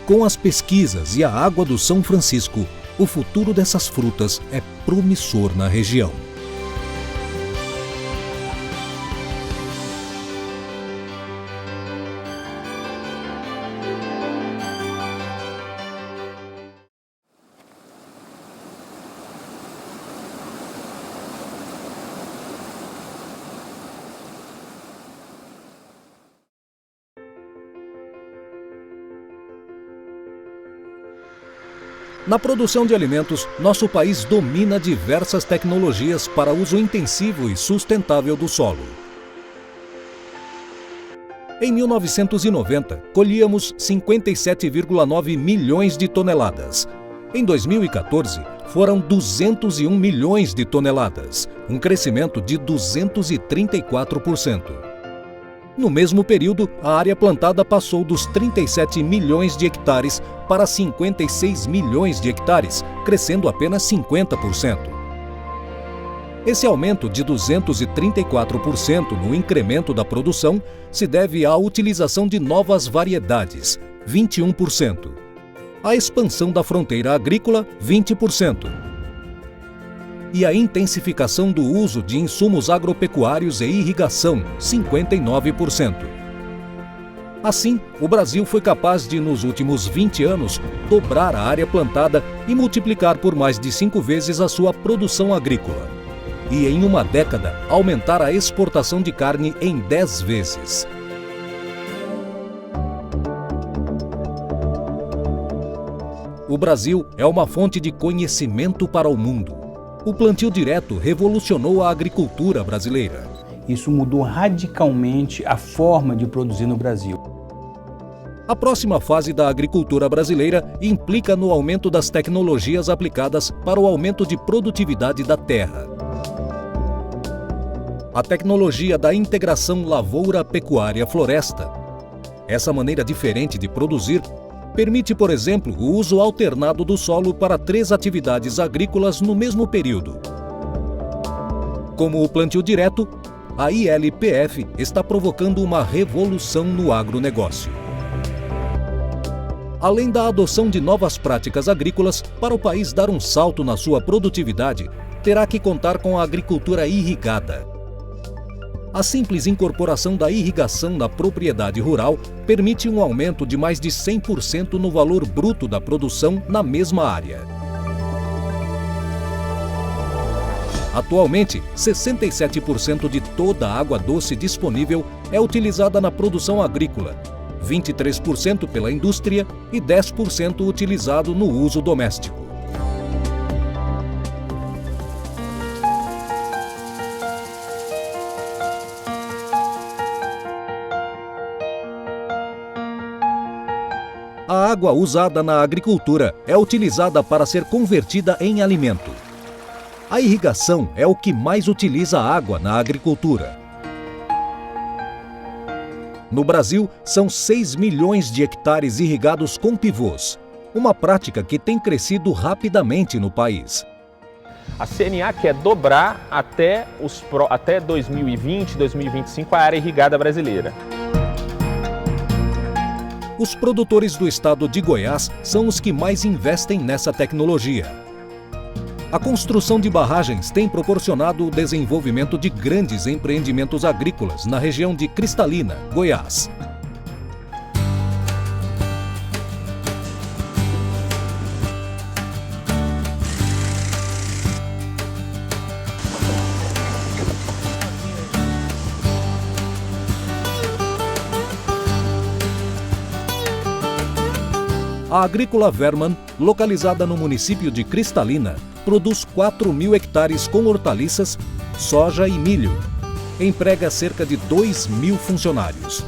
Com as pesquisas e a água do São Francisco, o futuro dessas frutas é promissor na região. Na produção de alimentos, nosso país domina diversas tecnologias para uso intensivo e sustentável do solo. Em 1990, colhíamos 57,9 milhões de toneladas. Em 2014, foram 201 milhões de toneladas, um crescimento de 234%. No mesmo período, a área plantada passou dos 37 milhões de hectares para 56 milhões de hectares, crescendo apenas 50%. Esse aumento de 234% no incremento da produção se deve à utilização de novas variedades, 21%. À expansão da fronteira agrícola, 20%. E a intensificação do uso de insumos agropecuários e irrigação, 59%. Assim, o Brasil foi capaz de, nos últimos 20 anos, dobrar a área plantada e multiplicar por mais de 5 vezes a sua produção agrícola. E, em uma década, aumentar a exportação de carne em 10 vezes. O Brasil é uma fonte de conhecimento para o mundo. O plantio direto revolucionou a agricultura brasileira. Isso mudou radicalmente a forma de produzir no Brasil. A próxima fase da agricultura brasileira implica no aumento das tecnologias aplicadas para o aumento de produtividade da terra. A tecnologia da integração lavoura-pecuária-floresta. Essa maneira diferente de produzir permite, por exemplo, o uso alternado do solo para 3 atividades agrícolas no mesmo período. Como o plantio direto, a ILPF está provocando uma revolução no agronegócio. Além da adoção de novas práticas agrícolas, para o país dar um salto na sua produtividade, terá que contar com a agricultura irrigada. A simples incorporação da irrigação na propriedade rural permite um aumento de mais de 100% no valor bruto da produção na mesma área. Atualmente, 67% de toda a água doce disponível é utilizada na produção agrícola, 23% pela indústria e 10% utilizado no uso doméstico. A água usada na agricultura é utilizada para ser convertida em alimento. A irrigação é o que mais utiliza água na agricultura. No Brasil, são 6 milhões de hectares irrigados com pivôs, uma prática que tem crescido rapidamente no país. A CNA quer dobrar até 2020, 2025 a área irrigada brasileira. Os produtores do estado de Goiás são os que mais investem nessa tecnologia. A construção de barragens tem proporcionado o desenvolvimento de grandes empreendimentos agrícolas na região de Cristalina, Goiás. A Agrícola Verman, localizada no município de Cristalina, produz 4.000 hectares com hortaliças, soja e milho. Emprega cerca de 2.000 funcionários.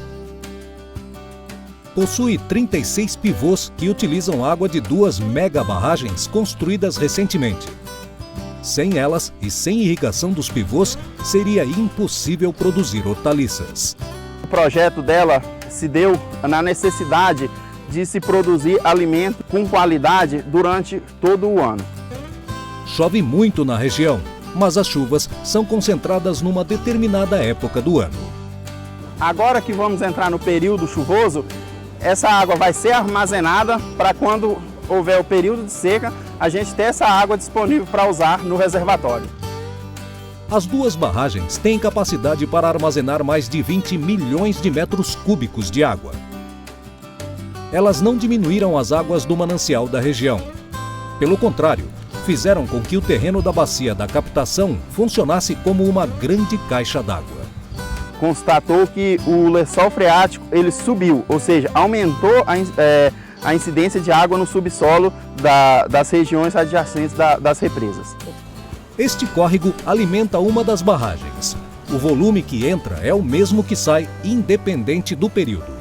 Possui 36 pivôs que utilizam água de 2 mega-barragens construídas recentemente. Sem elas e sem irrigação dos pivôs, seria impossível produzir hortaliças. O projeto dela se deu na necessidade de se produzir alimento com qualidade durante todo o ano. Chove muito na região, mas as chuvas são concentradas numa determinada época do ano. Agora que vamos entrar no período chuvoso, essa água vai ser armazenada para quando houver o período de seca, a gente ter essa água disponível para usar no reservatório. As 2 barragens têm capacidade para armazenar mais de 20 milhões de metros cúbicos de água. Elas não diminuíram as águas do manancial da região. Pelo contrário, fizeram com que o terreno da bacia da captação funcionasse como uma grande caixa d'água. Constatou que o lençol freático ele subiu, ou seja, aumentou a incidência de água no subsolo das regiões adjacentes das represas. Este córrego alimenta uma das barragens. O volume que entra é o mesmo que sai, independente do período.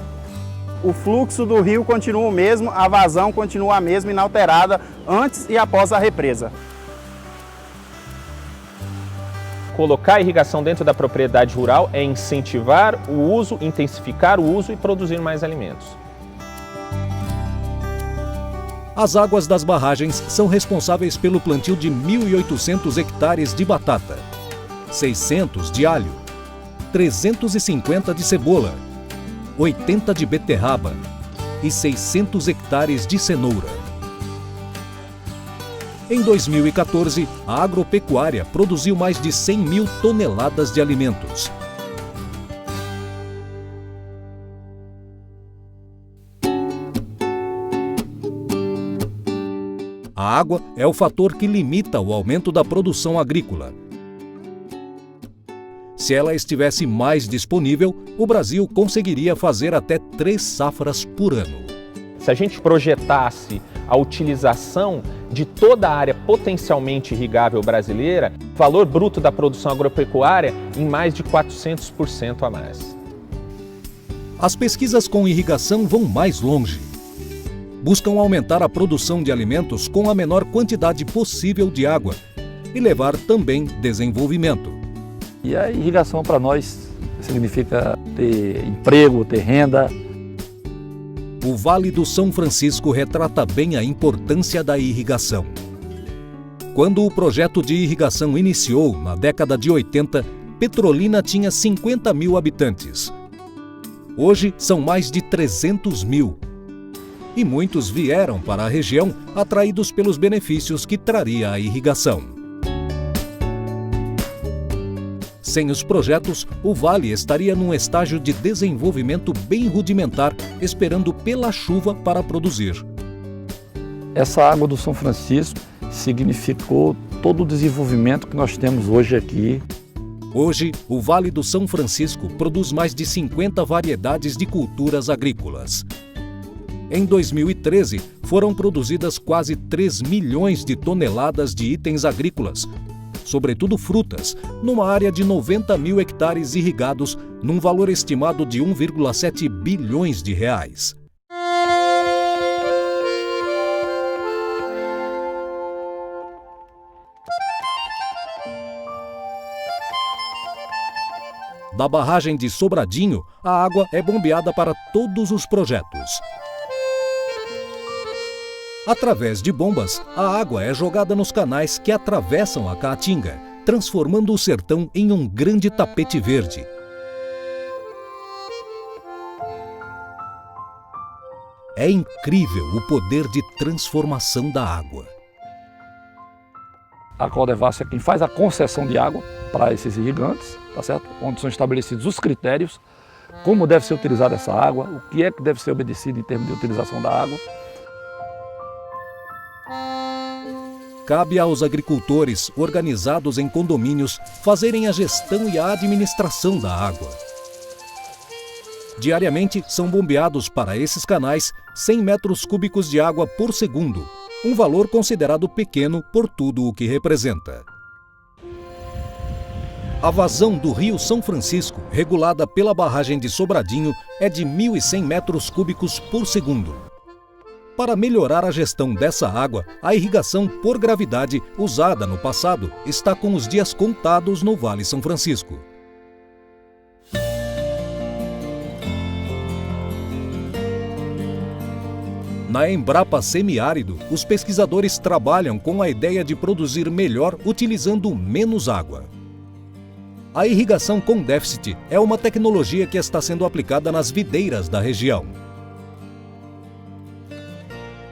O fluxo do rio continua o mesmo, a vazão continua a mesma, inalterada, antes e após a represa. Colocar a irrigação dentro da propriedade rural é incentivar o uso, intensificar o uso e produzir mais alimentos. As águas das barragens são responsáveis pelo plantio de 1.800 hectares de batata, 600 de alho, 350 de cebola, 80 de beterraba e 600 hectares de cenoura. Em 2014, a agropecuária produziu mais de 100 mil toneladas de alimentos. A água é o fator que limita o aumento da produção agrícola. Se ela estivesse mais disponível, o Brasil conseguiria fazer até 3 safras por ano. Se a gente projetasse a utilização de toda a área potencialmente irrigável brasileira, o valor bruto da produção agropecuária em mais de 400% a mais. As pesquisas com irrigação vão mais longe. Buscam aumentar a produção de alimentos com a menor quantidade possível de água e levar também desenvolvimento. E a irrigação para nós significa ter emprego, ter renda. O Vale do São Francisco retrata bem a importância da irrigação. Quando o projeto de irrigação iniciou, na década de 80, Petrolina tinha 50 mil habitantes. Hoje são mais de 300 mil. E muitos vieram para a região atraídos pelos benefícios que traria a irrigação. Sem os projetos, o vale estaria num estágio de desenvolvimento bem rudimentar, esperando pela chuva para produzir. Essa água do São Francisco significou todo o desenvolvimento que nós temos hoje aqui. Hoje, o Vale do São Francisco produz mais de 50 variedades de culturas agrícolas. Em 2013, foram produzidas quase 3 milhões de toneladas de itens agrícolas, sobretudo frutas, numa área de 90 mil hectares irrigados, num valor estimado de 1,7 bilhões de reais. Da barragem de Sobradinho, a água é bombeada para todos os projetos. Através de bombas, a água é jogada nos canais que atravessam a Caatinga, transformando o sertão em um grande tapete verde. É incrível o poder de transformação da água. A Caldevasf é quem faz a concessão de água para esses irrigantes, tá certo? Onde são estabelecidos os critérios, como deve ser utilizada essa água, o que é que deve ser obedecido em termos de utilização da água. Cabe aos agricultores, organizados em condomínios, fazerem a gestão e a administração da água. Diariamente, são bombeados para esses canais 100 metros cúbicos de água por segundo, um valor considerado pequeno por tudo o que representa. A vazão do Rio São Francisco, regulada pela barragem de Sobradinho, é de 1.100 metros cúbicos por segundo. Para melhorar a gestão dessa água, a irrigação por gravidade, usada no passado, está com os dias contados no Vale São Francisco. Na Embrapa Semiárido, os pesquisadores trabalham com a ideia de produzir melhor utilizando menos água. A irrigação com déficit é uma tecnologia que está sendo aplicada nas videiras da região.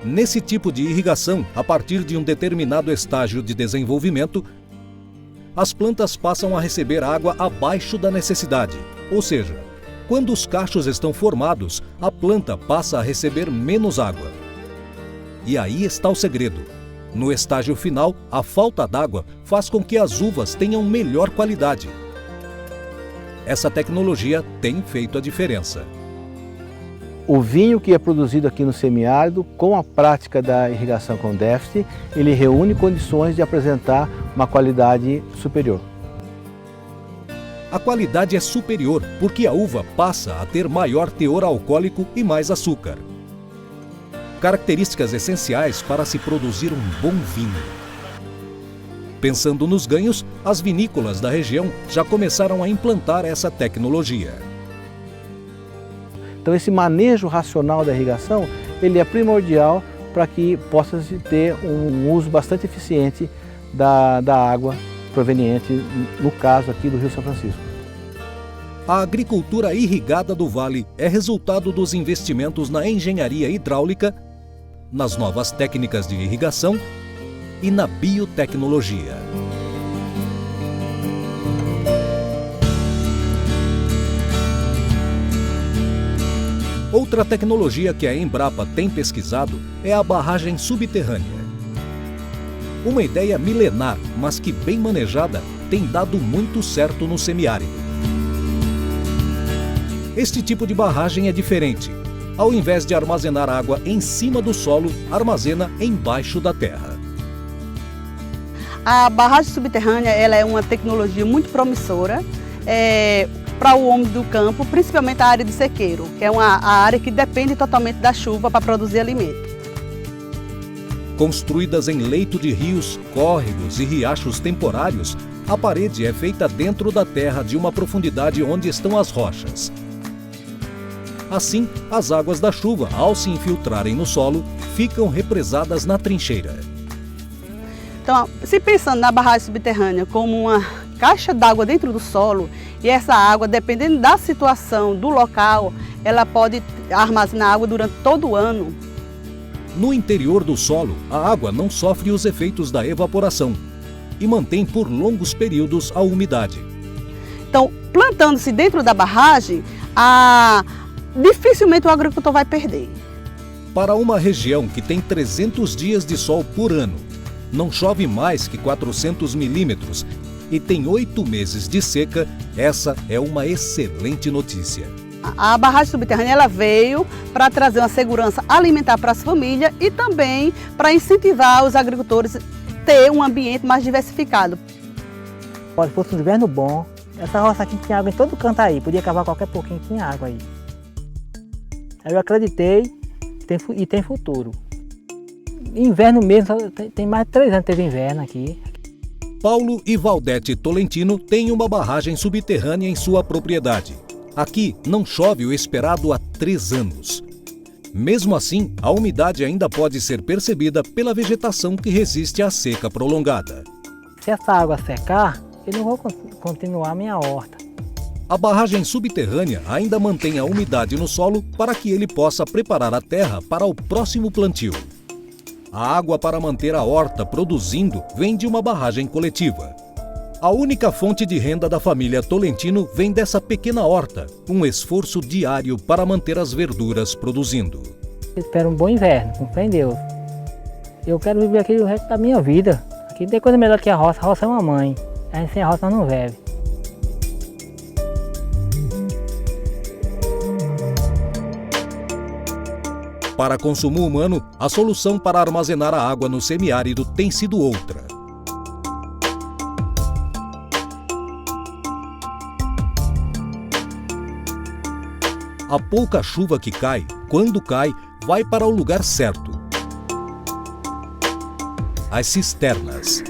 Nesse tipo de irrigação, a partir de um determinado estágio de desenvolvimento, as plantas passam a receber água abaixo da necessidade, ou seja, quando os cachos estão formados, a planta passa a receber menos água. E aí está o segredo. No estágio final, a falta d'água faz com que as uvas tenham melhor qualidade. Essa tecnologia tem feito a diferença. O vinho que é produzido aqui no semiárido, com a prática da irrigação com déficit, ele reúne condições de apresentar uma qualidade superior. A qualidade é superior porque a uva passa a ter maior teor alcoólico e mais açúcar. Características essenciais para se produzir um bom vinho. Pensando nos ganhos, as vinícolas da região já começaram a implantar essa tecnologia. Então esse manejo racional da irrigação, ele é primordial para que possa-se ter um uso bastante eficiente da água proveniente, no caso aqui do Rio São Francisco. A agricultura irrigada do Vale é resultado dos investimentos na engenharia hidráulica, nas novas técnicas de irrigação e na biotecnologia. Outra tecnologia que a Embrapa tem pesquisado é a barragem subterrânea. Uma ideia milenar, mas que bem manejada, tem dado muito certo no semiárido. Este tipo de barragem é diferente. Ao invés de armazenar água em cima do solo, armazena embaixo da terra. A barragem subterrânea ela é uma tecnologia muito promissora para o homem do campo, principalmente a área de sequeiro, que é a área que depende totalmente da chuva para produzir alimento. Construídas em leito de rios, córregos e riachos temporários, A parede é feita dentro da terra de uma profundidade onde estão as rochas. Assim, as águas da chuva, ao se infiltrarem no solo, ficam represadas na trincheira. Então, se pensando na barragem subterrânea como uma caixa d'água dentro do solo, e essa água, dependendo da situação do local, ela pode armazenar água durante todo o ano. No interior do solo, a água não sofre os efeitos da evaporação e mantém por longos períodos a umidade. Então, plantando-se dentro da barragem, dificilmente o agricultor vai perder. Para uma região que tem 300 dias de sol por ano, não chove mais que 400 milímetros e tem 8 meses de seca, essa é uma excelente notícia. A barragem subterrânea ela veio para trazer uma segurança alimentar para as famílias e também para incentivar os agricultores a ter um ambiente mais diversificado. Se fosse um inverno bom, essa roça aqui tinha água em todo canto aí, podia cavar qualquer pouquinho, tinha água aí. Aí eu acreditei e tem futuro. Inverno mesmo, tem mais de 3 anos que teve inverno aqui. Paulo e Valdete Tolentino têm uma barragem subterrânea em sua propriedade. Aqui não chove o esperado há 3 anos. Mesmo assim, a umidade ainda pode ser percebida pela vegetação que resiste à seca prolongada. Se essa água secar, eu não vou continuar a minha horta. A barragem subterrânea ainda mantém a umidade no solo para que ele possa preparar a terra para o próximo plantio. A água para manter a horta produzindo vem de uma barragem coletiva. A única fonte de renda da família Tolentino vem dessa pequena horta, um esforço diário para manter as verduras produzindo. Eu espero um bom inverno, com fé em Deus. Eu quero viver aqui o resto da minha vida. Aqui não tem coisa melhor que a roça. A roça é uma mãe. A gente sem a roça não vive. Para consumo humano, a solução para armazenar a água no semiárido tem sido outra. A pouca chuva que cai, quando cai, vai para o lugar certo. As cisternas.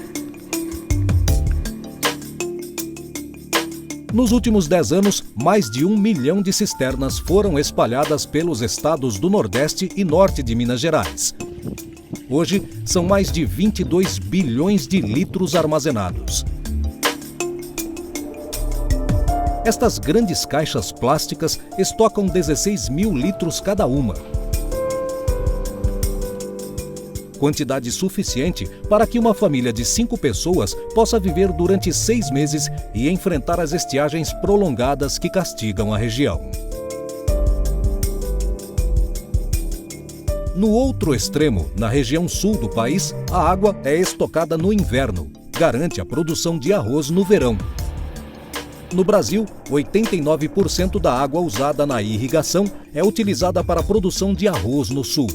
Nos últimos 10 anos, mais de 1 milhão de cisternas foram espalhadas pelos estados do Nordeste e Norte de Minas Gerais. Hoje, são mais de 22 bilhões de litros armazenados. Estas grandes caixas plásticas estocam 16 mil litros cada uma. Quantidade suficiente para que uma família de 5 pessoas possa viver durante 6 meses e enfrentar as estiagens prolongadas que castigam a região. No outro extremo, na região sul do país, a água é estocada no inverno, garante a produção de arroz no verão. No Brasil, 89% da água usada na irrigação é utilizada para a produção de arroz no sul.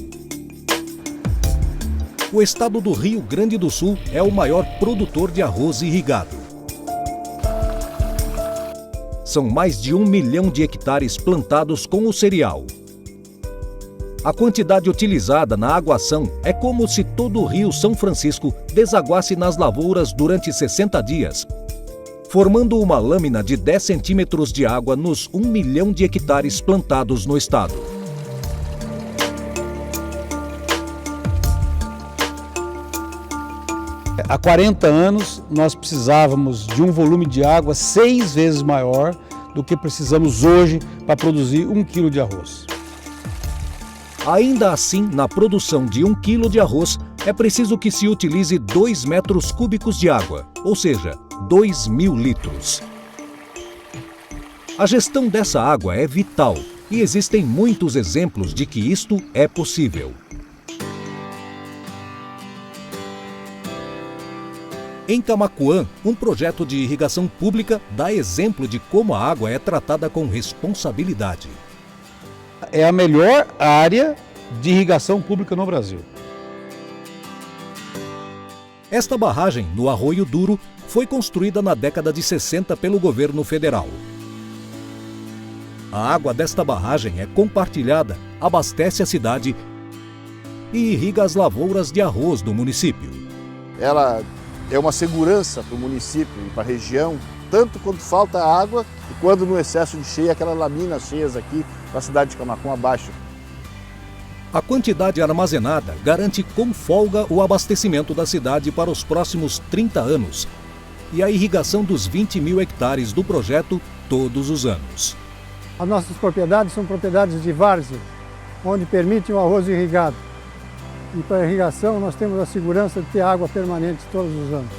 O estado do Rio Grande do Sul é o maior produtor de arroz irrigado. São mais de 1 milhão de hectares plantados com o cereal. A quantidade utilizada na aguação é como se todo o Rio São Francisco desaguasse nas lavouras durante 60 dias, formando uma lâmina de 10 centímetros de água nos 1 milhão de hectares plantados no estado. Há 40 anos, nós precisávamos de um volume de água 6 vezes maior do que precisamos hoje para produzir 1 quilo de arroz. Ainda assim, na produção de 1 quilo de arroz, é preciso que se utilize 2 metros cúbicos de água, ou seja, 2.000 litros. A gestão dessa água é vital e existem muitos exemplos de que isto é possível. Em Camaquã, um projeto de irrigação pública dá exemplo de como a água é tratada com responsabilidade. É a melhor área de irrigação pública no Brasil. Esta barragem, no Arroio Duro, foi construída na década de 60 pelo governo federal. A água desta barragem é compartilhada, abastece a cidade e irriga as lavouras de arroz do município. Ela é uma segurança para o município e para a região, tanto quando falta água e quando no excesso de cheia, aquelas laminas cheias aqui na cidade de Camaquã abaixo. A quantidade armazenada garante com folga o abastecimento da cidade para os próximos 30 anos e a irrigação dos 20 mil hectares do projeto todos os anos. As nossas propriedades são propriedades de várzea, onde permite o arroz irrigado. E para a irrigação nós temos a segurança de ter água permanente todos os anos.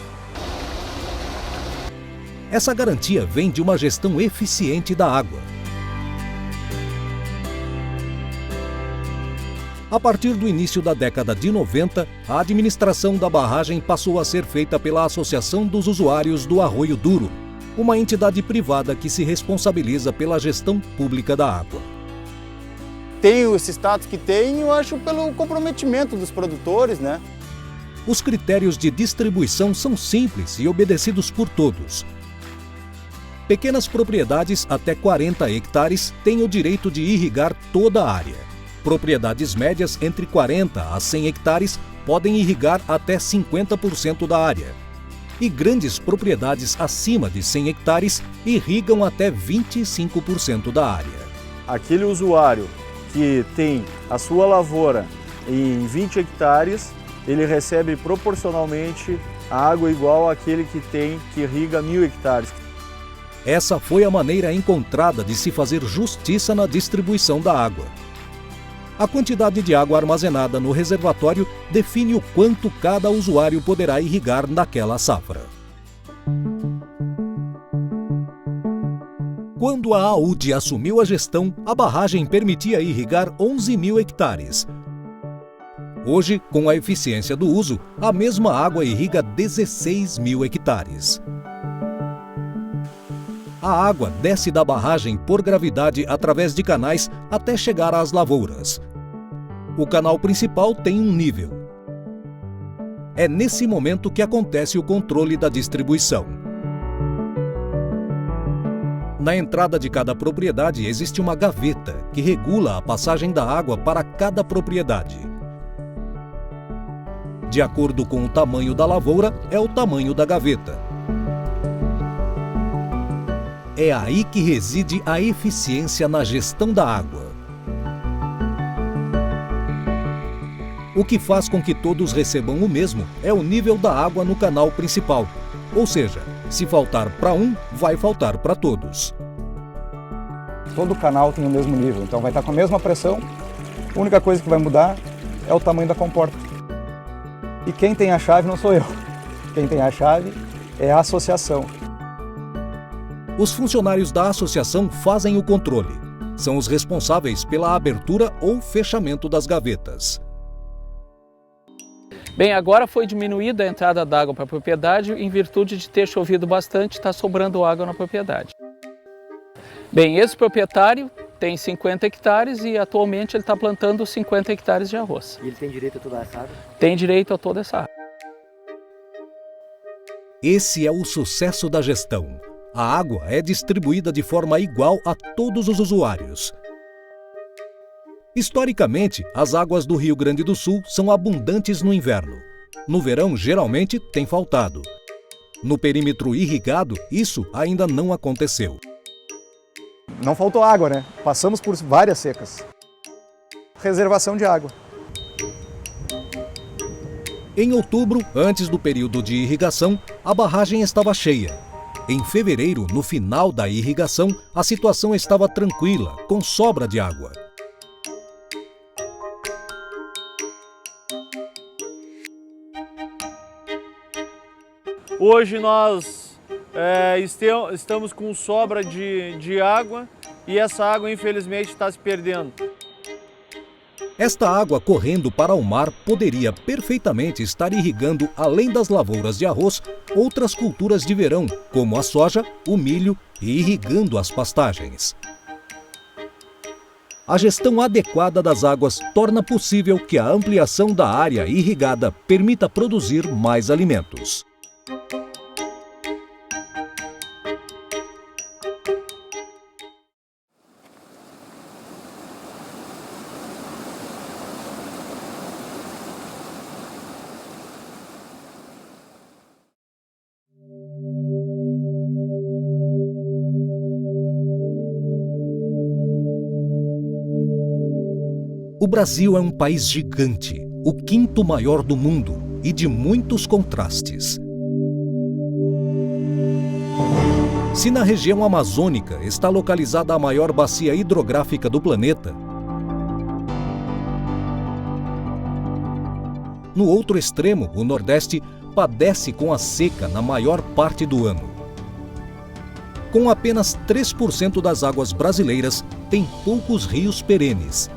Essa garantia vem de uma gestão eficiente da água. A partir do início da década de 90, a administração da barragem passou a ser feita pela Associação dos Usuários do Arroio Duro, uma entidade privada que se responsabiliza pela gestão pública da água. Tem esse status que tem, eu acho, pelo comprometimento dos produtores, né? Os critérios de distribuição são simples e obedecidos por todos. Pequenas propriedades até 40 hectares têm o direito de irrigar toda a área. Propriedades médias entre 40 a 100 hectares podem irrigar até 50% da área. E grandes propriedades acima de 100 hectares irrigam até 25% da área. Aquele usuário que tem a sua lavoura em 20 hectares, ele recebe proporcionalmente a água igual àquele que irriga 1.000 hectares. Essa foi a maneira encontrada de se fazer justiça na distribuição da água. A quantidade de água armazenada no reservatório define o quanto cada usuário poderá irrigar naquela safra. Quando a AUD assumiu a gestão, a barragem permitia irrigar 11 mil hectares. Hoje, com a eficiência do uso, a mesma água irriga 16 mil hectares. A água desce da barragem por gravidade através de canais até chegar às lavouras. O canal principal tem um nível. É nesse momento que acontece o controle da distribuição. Na entrada de cada propriedade existe uma gaveta que regula a passagem da água para cada propriedade. De acordo com o tamanho da lavoura, é o tamanho da gaveta. É aí que reside a eficiência na gestão da água. O que faz com que todos recebam o mesmo é o nível da água no canal principal. Ou seja, se faltar para um, vai faltar para todos. Todo canal tem o mesmo nível, então vai estar com a mesma pressão. A única coisa que vai mudar é o tamanho da comporta. E quem tem a chave não sou eu. Quem tem a chave é a associação. Os funcionários da associação fazem o controle. São os responsáveis pela abertura ou fechamento das gavetas. Bem, agora foi diminuída a entrada d'água para a propriedade em virtude de ter chovido bastante, está sobrando água na propriedade. Bem, esse proprietário tem 50 hectares e atualmente ele está plantando 50 hectares de arroz. E ele tem direito a toda essa água? Tem direito a toda essa água. Esse é o sucesso da gestão. A água é distribuída de forma igual a todos os usuários. Historicamente, as águas do Rio Grande do Sul são abundantes no inverno. No verão, geralmente, tem faltado. No perímetro irrigado, isso ainda não aconteceu. Não faltou água, né? Passamos por várias secas. Reservação de água. Em outubro, antes do período de irrigação, a barragem estava cheia. Em fevereiro, no final da irrigação, a situação estava tranquila, com sobra de água. Hoje nós estamos com sobra de água e essa água infelizmente está se perdendo. Esta água correndo para o mar poderia perfeitamente estar irrigando, além das lavouras de arroz, outras culturas de verão, como a soja, o milho e irrigando as pastagens. A gestão adequada das águas torna possível que a ampliação da área irrigada permita produzir mais alimentos. O Brasil é um país gigante, o quinto maior do mundo e de muitos contrastes. Se na região amazônica está localizada a maior bacia hidrográfica do planeta, no outro extremo, o Nordeste padece com a seca na maior parte do ano. Com apenas 3% das águas brasileiras, tem poucos rios perenes.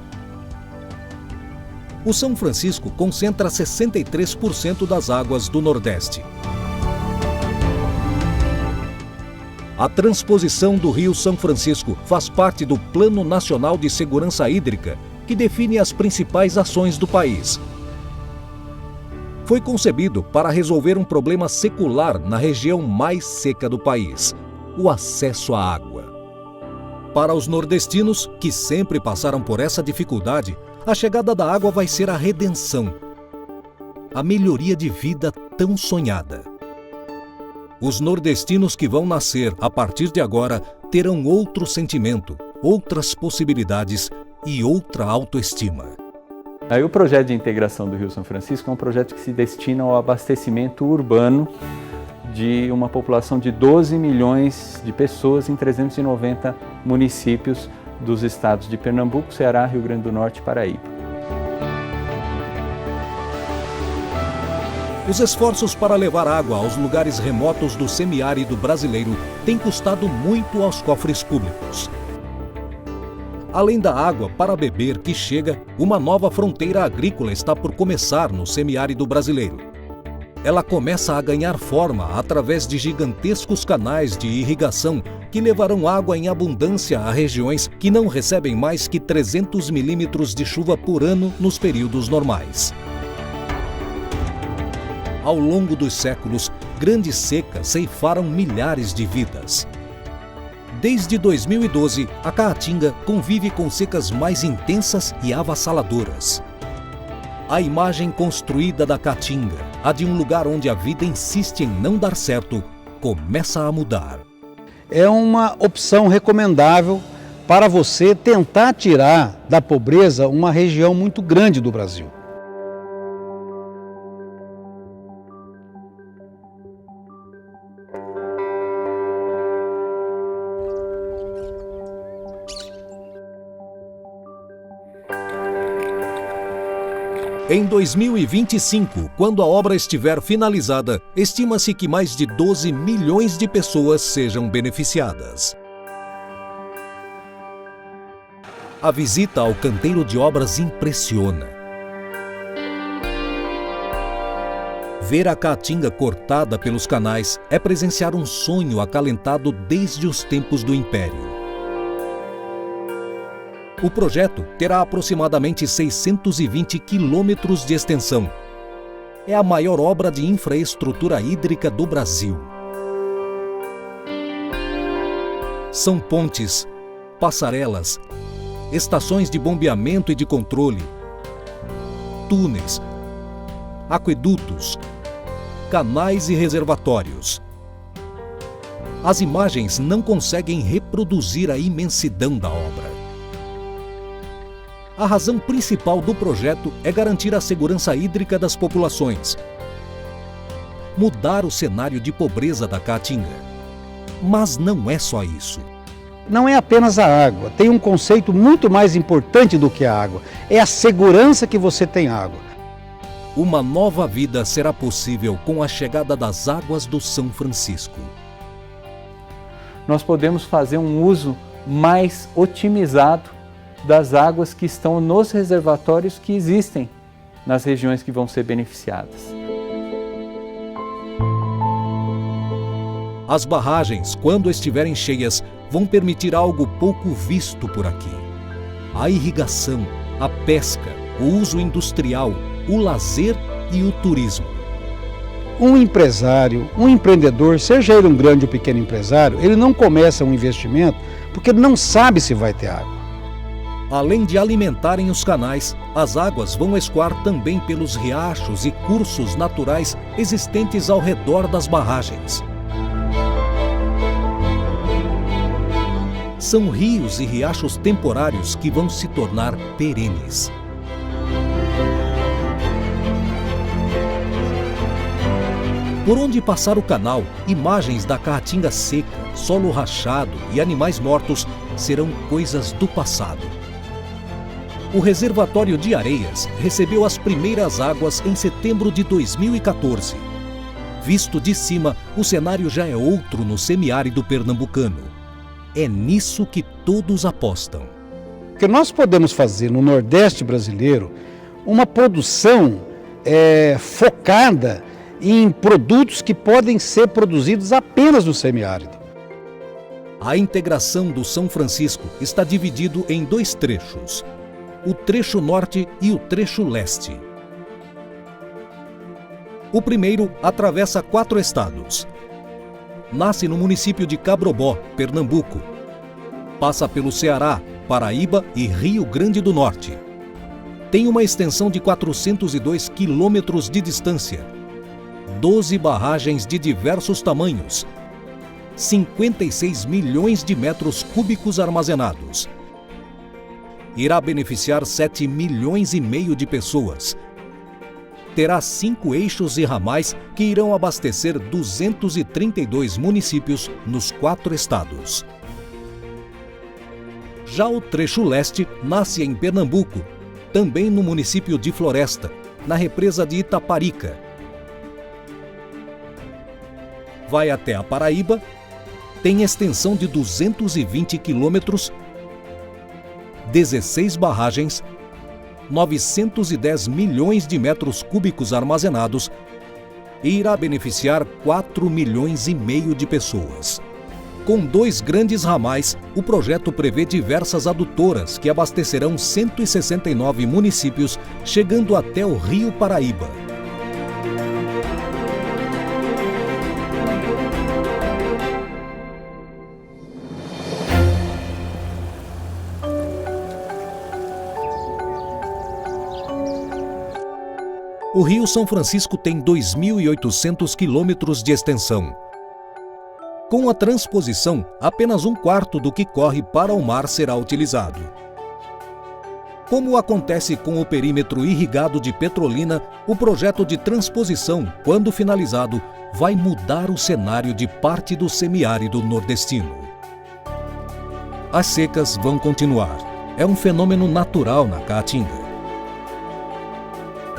O São Francisco concentra 63% das águas do Nordeste. A transposição do Rio São Francisco faz parte do Plano Nacional de Segurança Hídrica, que define as principais ações do país. Foi concebido para resolver um problema secular na região mais seca do país: o acesso à água. Para os nordestinos, que sempre passaram por essa dificuldade, a chegada da água vai ser a redenção, a melhoria de vida tão sonhada. Os nordestinos que vão nascer a partir de agora terão outro sentimento, outras possibilidades e outra autoestima. Aí o projeto de integração do Rio São Francisco é um projeto que se destina ao abastecimento urbano de uma população de 12 milhões de pessoas em 390 municípios dos estados de Pernambuco, Ceará, Rio Grande do Norte e Paraíba. Os esforços para levar água aos lugares remotos do semiárido brasileiro têm custado muito aos cofres públicos. Além da água para beber que chega, uma nova fronteira agrícola está por começar no semiárido brasileiro. Ela começa a ganhar forma através de gigantescos canais de irrigação que levarão água em abundância a regiões que não recebem mais que 300 milímetros de chuva por ano nos períodos normais. Ao longo dos séculos, grandes secas ceifaram milhares de vidas. Desde 2012, a Caatinga convive com secas mais intensas e avassaladoras. A imagem construída da Caatinga, a de um lugar onde a vida insiste em não dar certo, começa a mudar. É uma opção recomendável para você tentar tirar da pobreza uma região muito grande do Brasil. Em 2025, quando a obra estiver finalizada, estima-se que mais de 12 milhões de pessoas sejam beneficiadas. A visita ao canteiro de obras impressiona. Ver a Caatinga cortada pelos canais é presenciar um sonho acalentado desde os tempos do Império. O projeto terá aproximadamente 620 quilômetros de extensão. É a maior obra de infraestrutura hídrica do Brasil. São pontes, passarelas, estações de bombeamento e de controle, túneis, aquedutos, canais e reservatórios. As imagens não conseguem reproduzir a imensidão da obra. A razão principal do projeto é garantir a segurança hídrica das populações, mudar o cenário de pobreza da Caatinga. Mas não é só isso. Não é apenas a água, tem um conceito muito mais importante do que a água. É a segurança que você tem água. Uma nova vida será possível com a chegada das águas do São Francisco. Nós podemos fazer um uso mais otimizado das águas que estão nos reservatórios que existem nas regiões que vão ser beneficiadas. As barragens, quando estiverem cheias, vão permitir algo pouco visto por aqui: a irrigação, a pesca, o uso industrial, o lazer e o turismo. Um empresário, um empreendedor, seja ele um grande ou pequeno empresário, ele não começa um investimento porque ele não sabe se vai ter água. Além de alimentarem os canais, as águas vão escoar também pelos riachos e cursos naturais existentes ao redor das barragens. São rios e riachos temporários que vão se tornar perenes. Por onde passar o canal, imagens da caatinga seca, solo rachado e animais mortos serão coisas do passado. O reservatório de Areias recebeu as primeiras águas em setembro de 2014. Visto de cima, o cenário já é outro no semiárido pernambucano. É nisso que todos apostam. Porque nós podemos fazer no Nordeste brasileiro uma produção focada em produtos que podem ser produzidos apenas no semiárido. A integração do São Francisco está dividido em dois trechos, o trecho norte e o trecho leste. O primeiro atravessa 4 estados. Nasce no município de Cabrobó, Pernambuco. Passa pelo Ceará, Paraíba e Rio Grande do Norte. Tem uma extensão de 402 quilômetros de distância, 12 barragens de diversos tamanhos, 56 milhões de metros cúbicos armazenados. Irá beneficiar 7 milhões e meio de pessoas. Terá 5 eixos e ramais que irão abastecer 232 municípios nos 4 estados. Já o trecho leste nasce em Pernambuco, também no município de Floresta, na represa de Itaparica. Vai até a Paraíba, tem extensão de 220 quilômetros, 16 barragens, 910 milhões de metros cúbicos armazenados e irá beneficiar 4 milhões e meio de pessoas. Com 2 grandes ramais, o projeto prevê diversas adutoras que abastecerão 169 municípios, chegando até o Rio Paraíba. O Rio São Francisco tem 2.800 quilômetros de extensão. Com a transposição, apenas 1/4 do que corre para o mar será utilizado. Como acontece com o perímetro irrigado de Petrolina, o projeto de transposição, quando finalizado, vai mudar o cenário de parte do semiárido nordestino. As secas vão continuar. É um fenômeno natural na Caatinga.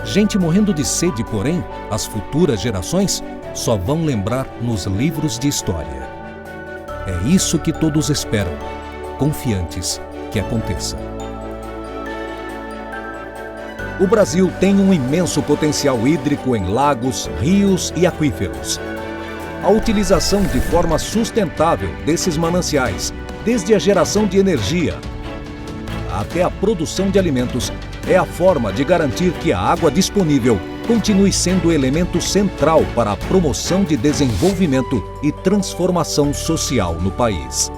Gente morrendo de sede, porém, as futuras gerações só vão lembrar nos livros de história. É isso que todos esperam, confiantes que aconteça. O Brasil tem um imenso potencial hídrico em lagos, rios e aquíferos. A utilização de forma sustentável desses mananciais, desde a geração de energia até a produção de alimentos, é a forma de garantir que a água disponível continue sendo elemento central para a promoção de desenvolvimento e transformação social no país.